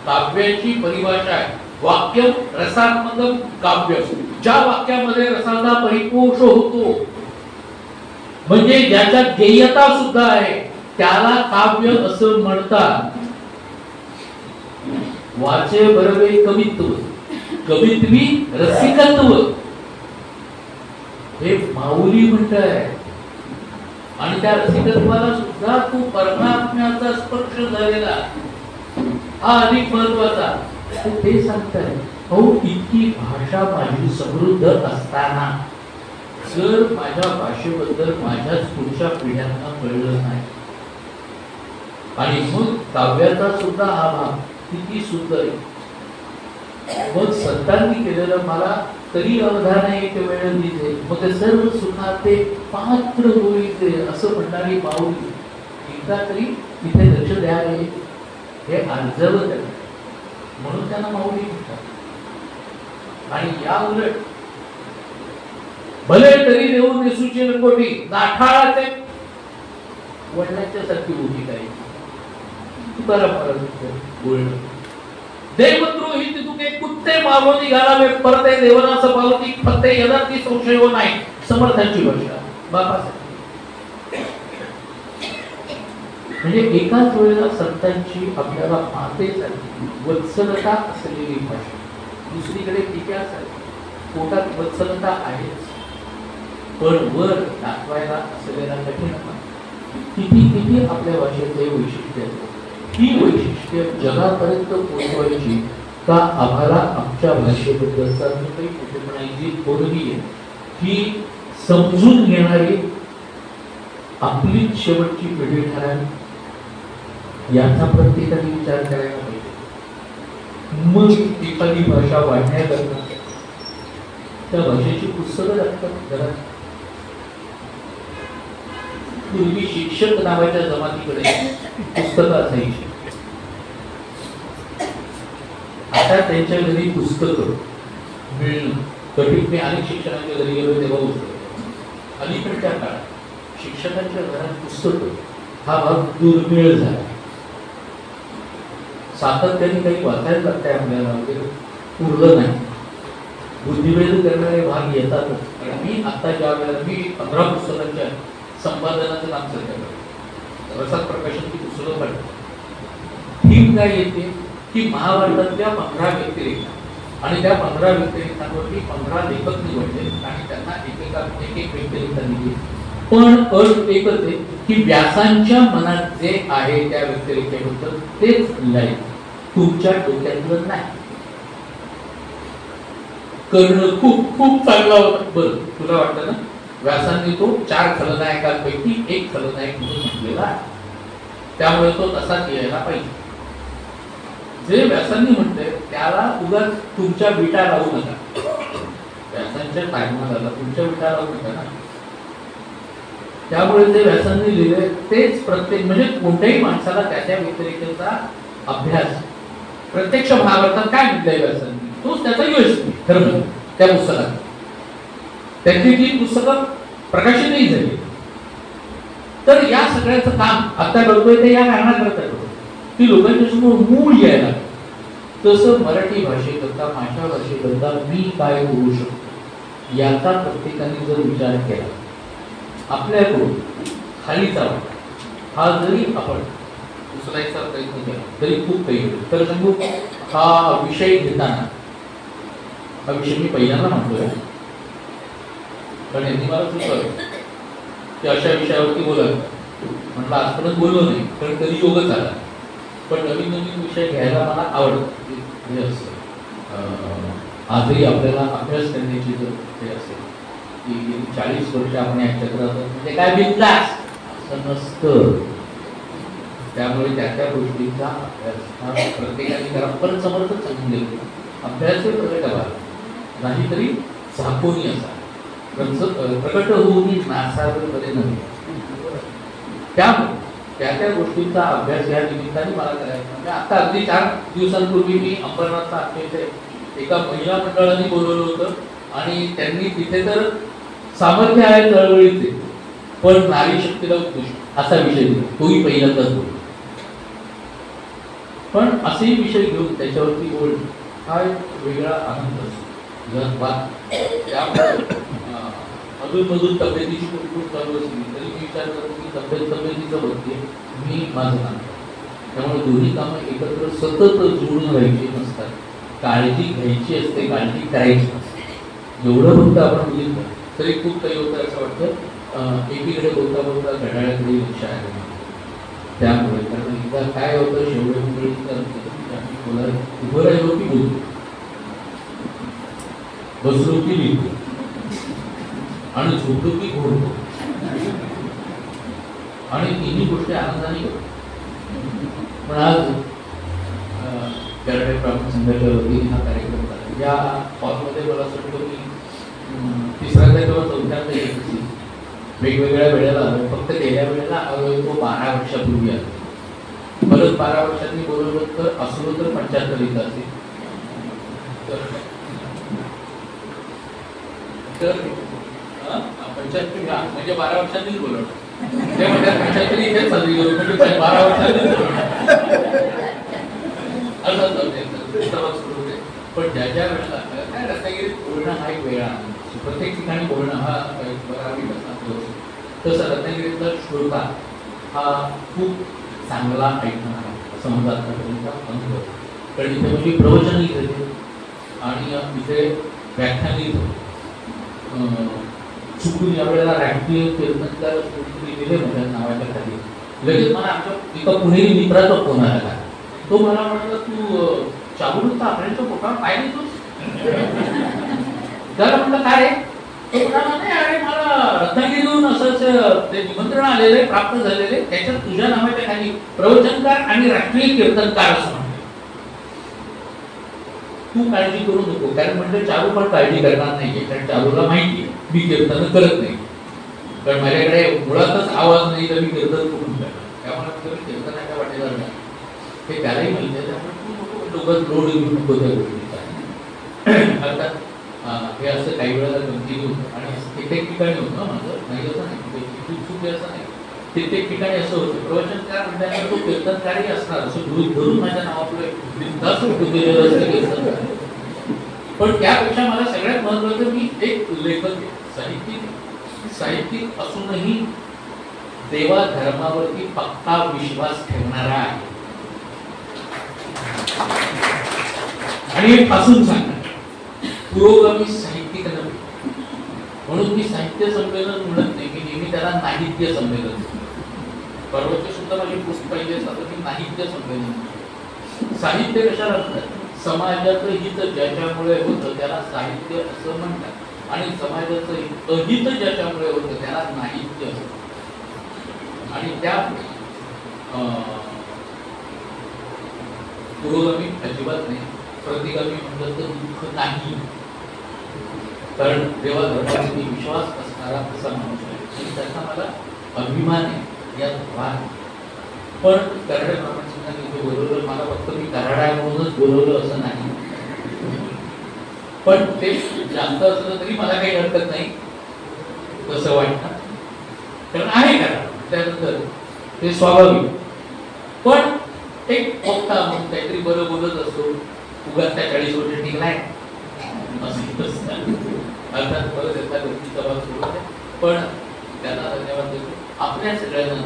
काव्याची परिभाषा आहे वाक्यम रसात्मकम काव्य. ज्या वाक्यामध्ये रसाचा परिपोष होतो म्हणजे ज्याच्यात गेयता सुद्धा आहे त्याला काव्य असं म्हणतात. वाचे बरवे कवित्व, कवित्वी रसिकत्व हे माऊली म्हणताय. आणि त्या रसिकत्वाला सुद्धा तो परमात्म्याचा स्पर्श झालेला हा अधिक महत्वाचा ते सांगताय. हो, इतकी भाषा माझी समृद्ध असताना जर माझ्या भाषेबद्दल माझ्याच पुढच्या पिढ्यांना कळलं नाही आणि मग काव्याचा सुद्धा हा भाग किती सुंदर आहे. मग संतांनी केलेलं मला तरी अवधान येते वेळ दिले, मग सर्व सुखाते पात्र होईचे असं म्हणणारी माऊली एकदा तरी तिथे लक्ष द्यावे हे अर्जवत आहे म्हणून त्यांना माऊली म्हणतात. आणि या उलट भले तरी देऊ नेसूची रंगोटी नाठाळाचे वडिलांच्या सारखी उभी करायची. तुकाराम महाराज बोलणं देवद्रोही तुके कुत्ते मागोनी घालावे परते देवनास पावती फत्ते यदाती संशय हो नाही. समर्थांची भाषा बापासाठी म्हणजे एकाच वेळेला संतांची आपल्याला मातेसाठी वत्सलता असलेली भाषा, दुसरीकडे टीकासाठी पोटात वत्सलता आहेच पण वर दाखवायला असलेला कठीणपणा. किती किती आपल्या भाषेचे वैशिष्ट्य आहे. ही वैशिष्ट्य जगापर्यंत पोहोचवायची का आम्हाला आमच्या भाषेबद्दलचा जो काही कुठेपणाची पोरगी आहे ही समजून घेणारी आपली शेवटची पिढी ठरावी याचा प्रत्येकाने विचार करायला पाहिजे. मग एखादी भाषा वाढण्याकरता त्या भाषेची पुस्तकं लागतात घरात. पूर्वी शिक्षक नावाच्या जमातीकडे पुस्तकं असायची. आता त्यांच्या घरी पुस्तकं मिळणं कठीण. मी अनेक शिक्षकांच्या घरी गेलो तेव्हा पुस्तकं. अलीकडच्या काळात शिक्षकांच्या घरात पुस्तकं हा भाग दुर्मिळ झाला. सातत्याने काही वाचायला लागतंय आपल्याला वगैरे उरलं नाही. बुद्धिभेद करणारे भाग येतातच. मी आता ज्या वेळेला मी 15 पुस्तकांच्या संपादनाचं काम करतो. रसात प्रकाशनची पुस्तकं पडतात. थीम काय येते की महाभारतातल्या 15 व्यक्तिरेखा आणि त्या 15 व्यक्तिरेखांवरती 15 लेखक निवडले आणि त्यांना एक एक व्यक्तिरेखा दिली. पण अट एकच आहे की व्यासांच्या मनात जे आहे त्या व्यक्तिरेखेबद्दल तेच लिहायचं, तुमच्या डोक्यातलं नाही. कर्ण खूप खूप चांगला होता. बरं तुला वाटतं ना व्यासांनी तो 4 खलनायकांपैकी एक खलनायक म्हणून म्हटलेला आहे त्यामुळे तो तसाच लिहायला पाहिजे. जे व्यासांनी म्हणते त्याला उगाच तुमच्या विटा लावू नका. व्यासांच्या टायमाला तुमच्या विटा लावू नका ना. त्यामुळे जे व्यासांनी लिहिले तेच प्रत्येक म्हणजे कोणत्याही माणसाला त्याच्या व्यतिरिक्तचा अभ्यास प्रत्यक्ष महाभारतात काय म्हटलंय व्यासांनी तोच त्याचा यश ठरवलं त्या पुस्तकात. त्याची ती पुस्तकं प्रकाशितही झाली. तर या सगळ्याचं काम आता करतोय ते या कारणाकरता करतो की लोकांच्या समोर मूळ यायला. तसं मराठी भाषेकरता माझ्या भाषेकरता मी काय करू शकतो याचा प्रत्येकाने जर विचार केला आपल्याकडून खालीचा हा जरी आपण उचलायचा प्रयत्न केला तरी खूप काही होईल. तर सांगू, हा विषय घेताना हा विषय मी पहिल्यांदा म्हणतोय, कारण यांनी मला सुचवलं की अशा विषयावरती बोलायचं. म्हटलं आजपर्यंत बोललो नाही, कारण कधी योगच आला. पण नवीन नवीन विषय घ्यायला मला आवडतं. हे असतं आजही आपल्याला अभ्यास करण्याची जर हे असेल की 40 वर्ष आपण या क्षेत्रात म्हणजे काय बिनधास्त असं नसतं. त्यामुळे त्या त्या गोष्टींचा अभ्यास हा प्रत्येकाने करा. परत समर्थ सांगून देतो, अभ्यास प्रकट व्हा, नाहीतरी झाकोनी असा प्रकट होऊन नासामध्ये नव्हे. त्यामुळे त्या त्या गोष्टींचा अभ्यास या निमित्ताने मला करायचा. म्हणजे आता अगदी 4 दिवसांपूर्वी मी अंबरनाथचा अखेरचे एका महिला मंडळाने बोलवलं होतं आणि त्यांनी तिथे तर सामर्थ्य आहे चळवळीचे, पण नारी शक्तीला उत्कृष्ट असा विषय दिला. तोही पहिल्यांदाच बोलतो. पण असेही विषय घेऊन त्याच्यावरती बोल हा एक वेगळा आनंद असतो. त्यामुळे अजून तब्येतीची कुठकुठ चालू असली तरी मी विचार करतो की तब्येतीचं बघते मी माझं काम करतो. त्यामुळे दोन्ही कामं एकत्र सतत जोडून राहायची नसतात. काळजी घ्यायची असते, काळजी करायची नसते. जेवढं फक्त आपण बघितलं तरी खूप काही होतं असं वाटतं एकीकडे बोलता बोलता घड्याळाकडे लक्ष आहे. त्यामुळे कारण एकदा काय होतं शेवटी उभं राहिलो की बोलतो, बसलो की लिहितो आणि झोपतो की घोडतो आणि तिन्ही गोष्टी आनंदाने करतो. पण आज कराडे ब्राह्मण संघाच्या वतीने हा कार्यक्रम झाला. या हॉलमध्ये मला असं वाटतं की 3ऱ्यांदा किंवा 4थ्यांदा येत असेल. वेगवेगळ्या वेळेला आलो. फक्त गेल्या वेळेला आलो तो 12 वर्षापूर्वी आलो. परत 12 वर्षांनी बोलवलं तर असलो तर 75 येत असेल. तर 75 म्हणजे 12 वर्षांनीच बोलवलं. ते म्हणतात 75 इथेच चालली गेलो म्हणजे 12 वर्षांनीच असं. पण ज्या ज्या वेळेला काय रत्नागिरीत बोलणं हा एक वेगळा, प्रत्येक ठिकाणी बोलणं हा बराबरी असतो. तसं रत्नागिरीतला श्रोता हा खूप चांगला ऐकणार आहे असं माझा आतापर्यंतचा अनुभव. कारण इथे म्हणजे प्रवचनही घेते आणि इथे व्याख्यानही होतं. चुकून यावेळेला राष्ट्रीय कीर्तनकार दिले माझ्या नावाच्या खाली. लगेच मला आमच्या एका पुणेरी मित्राचा फोन आला. तो मला म्हटलं तू चाबून आपल्याच्या पोटावर पाहिजे तू. त्याला म्हटलं काय तो म्हणाला नाही अरे मला रत्नागिरीहून असं ते निमंत्रण आलेले प्राप्त झालेले, त्याच्यात तुझ्या नावाच्या खाली प्रवचनकार आणि राष्ट्रीय कीर्तनकार असं म्हणतो. तू काळजी करू नको, कारण म्हणजे चारू पण काळजी करणार नाहीये. कारण चारूला माहिती आहे मी कीर्तन करत नाही, कारण माझ्याकडे मुळातच आवाज नाही तर मी कीर्तन करून करणार. त्यामुळे मी कीर्तनाच्या वाटेला नाही हे त्यालाही माहिती आहे. त्यामुळे तू लोक लोड घेऊ नको त्या गोष्टीचा. अर्थात हे असं काही वेळेला कंटिन्यू होतं आणि कित्येक ठिकाणी होतं माझं, नाही असं नाही, चूक असं नाही. कित्येक ठिकाणी असं होतं प्रवचनकार म्हटल्यानंतर तो कीर्तनकारही असणार असं गृहीत धरून माझ्या नावापुढे बिनधास्त दिलेलं असतं कीर्तनकार. पण त्यापेक्षा मला सगळ्यात महत्वाचं मी एक लेखक साहित्यिक असूनही देवा धर्मावरती पक्का विश्वास ठेवणारा आहे आणि पासून सांगणार पुरोगामी साहित्यिक नव्हे. म्हणून मी साहित्य संमेलन म्हणत नाही, मी नेहमी त्याला नाहित्य संमेलन. परवाची सुद्धा माझी पुस्तक पाहिजे असतं की नाहित्य संमेलन. साहित्य कशाला म्हणतात? समाजाचं हित ज्याच्यामुळे होतं त्याला साहित्य असं म्हणतात आणि समाजाचं अहित ज्याच्यामुळे होतं त्याला नाहित्य असतं. आणि त्या पुरोगामी अजिबात नाही, प्रतिगामी म्हणलं तर दुःख नाही. कारण देवा धर्मावरती विश्वास असणारा असा माणूस आहे आणि त्याचा मला अभिमान आहे यात भान. पण कराडे ब्राह्मण संघाने इथे बोलवलं, मला फक्त मी कराडा म्हणूनच बोलवलं असं नाही. पण ते जास्त असलं तरी मला काही हरकत नाही तसं वाटतं, कारण आहे कराड त्यानंतर ते स्वाभाविक. पण एक वक्ता म्हणून काहीतरी बरं बोलत असतो, उगाच त्या 40 वर्ष टिकलाय अर्थात परत एकदा व्यक्तीचा भाग सोडत आहे, पण त्याला धन्यवाद देतो. आपल्या सगळ्यांना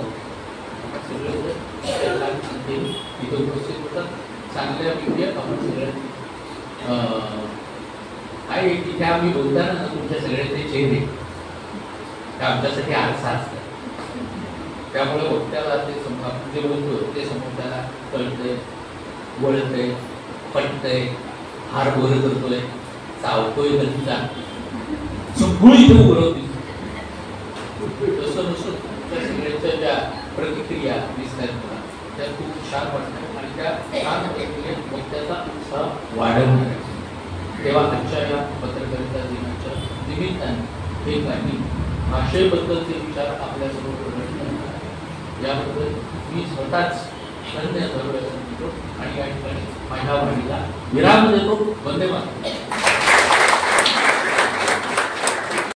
इथे उपस्थित होतात. चांगल्या विद्या आपण सगळ्या काय तिथे आम्ही बोलताना ना तुमच्या सगळ्यांचे चेहरे ते आमच्यासाठी आरसा असतात. त्यामुळे वक्त्याला ते आपण जे बोलतो ते समोर त्याला कळतंय, वळतंय, पटतंय, हार बोर करतोय, चावतोय नदीला, सगळं इथे उरवते. तसं नसून त्या सगळ्यांच्या ज्या प्रतिक्रिया दिसतात मला त्या खूप छान वाटतात आणि त्या छान प्रतिक्रियेत वक्त्याचा उत्साह वाढवणार आहे. तेव्हा आजच्या या पत्रकारिता दिनाच्या निमित्ताने हे काही भाषेबद्दलचे विचार आपल्यासमोर प्रकट करणार आहे. याबद्दल मी स्वतःच धन्य झालो आणि या ठिकाणी माझ्या वाणीला विराम देतो. वंदे मातरम.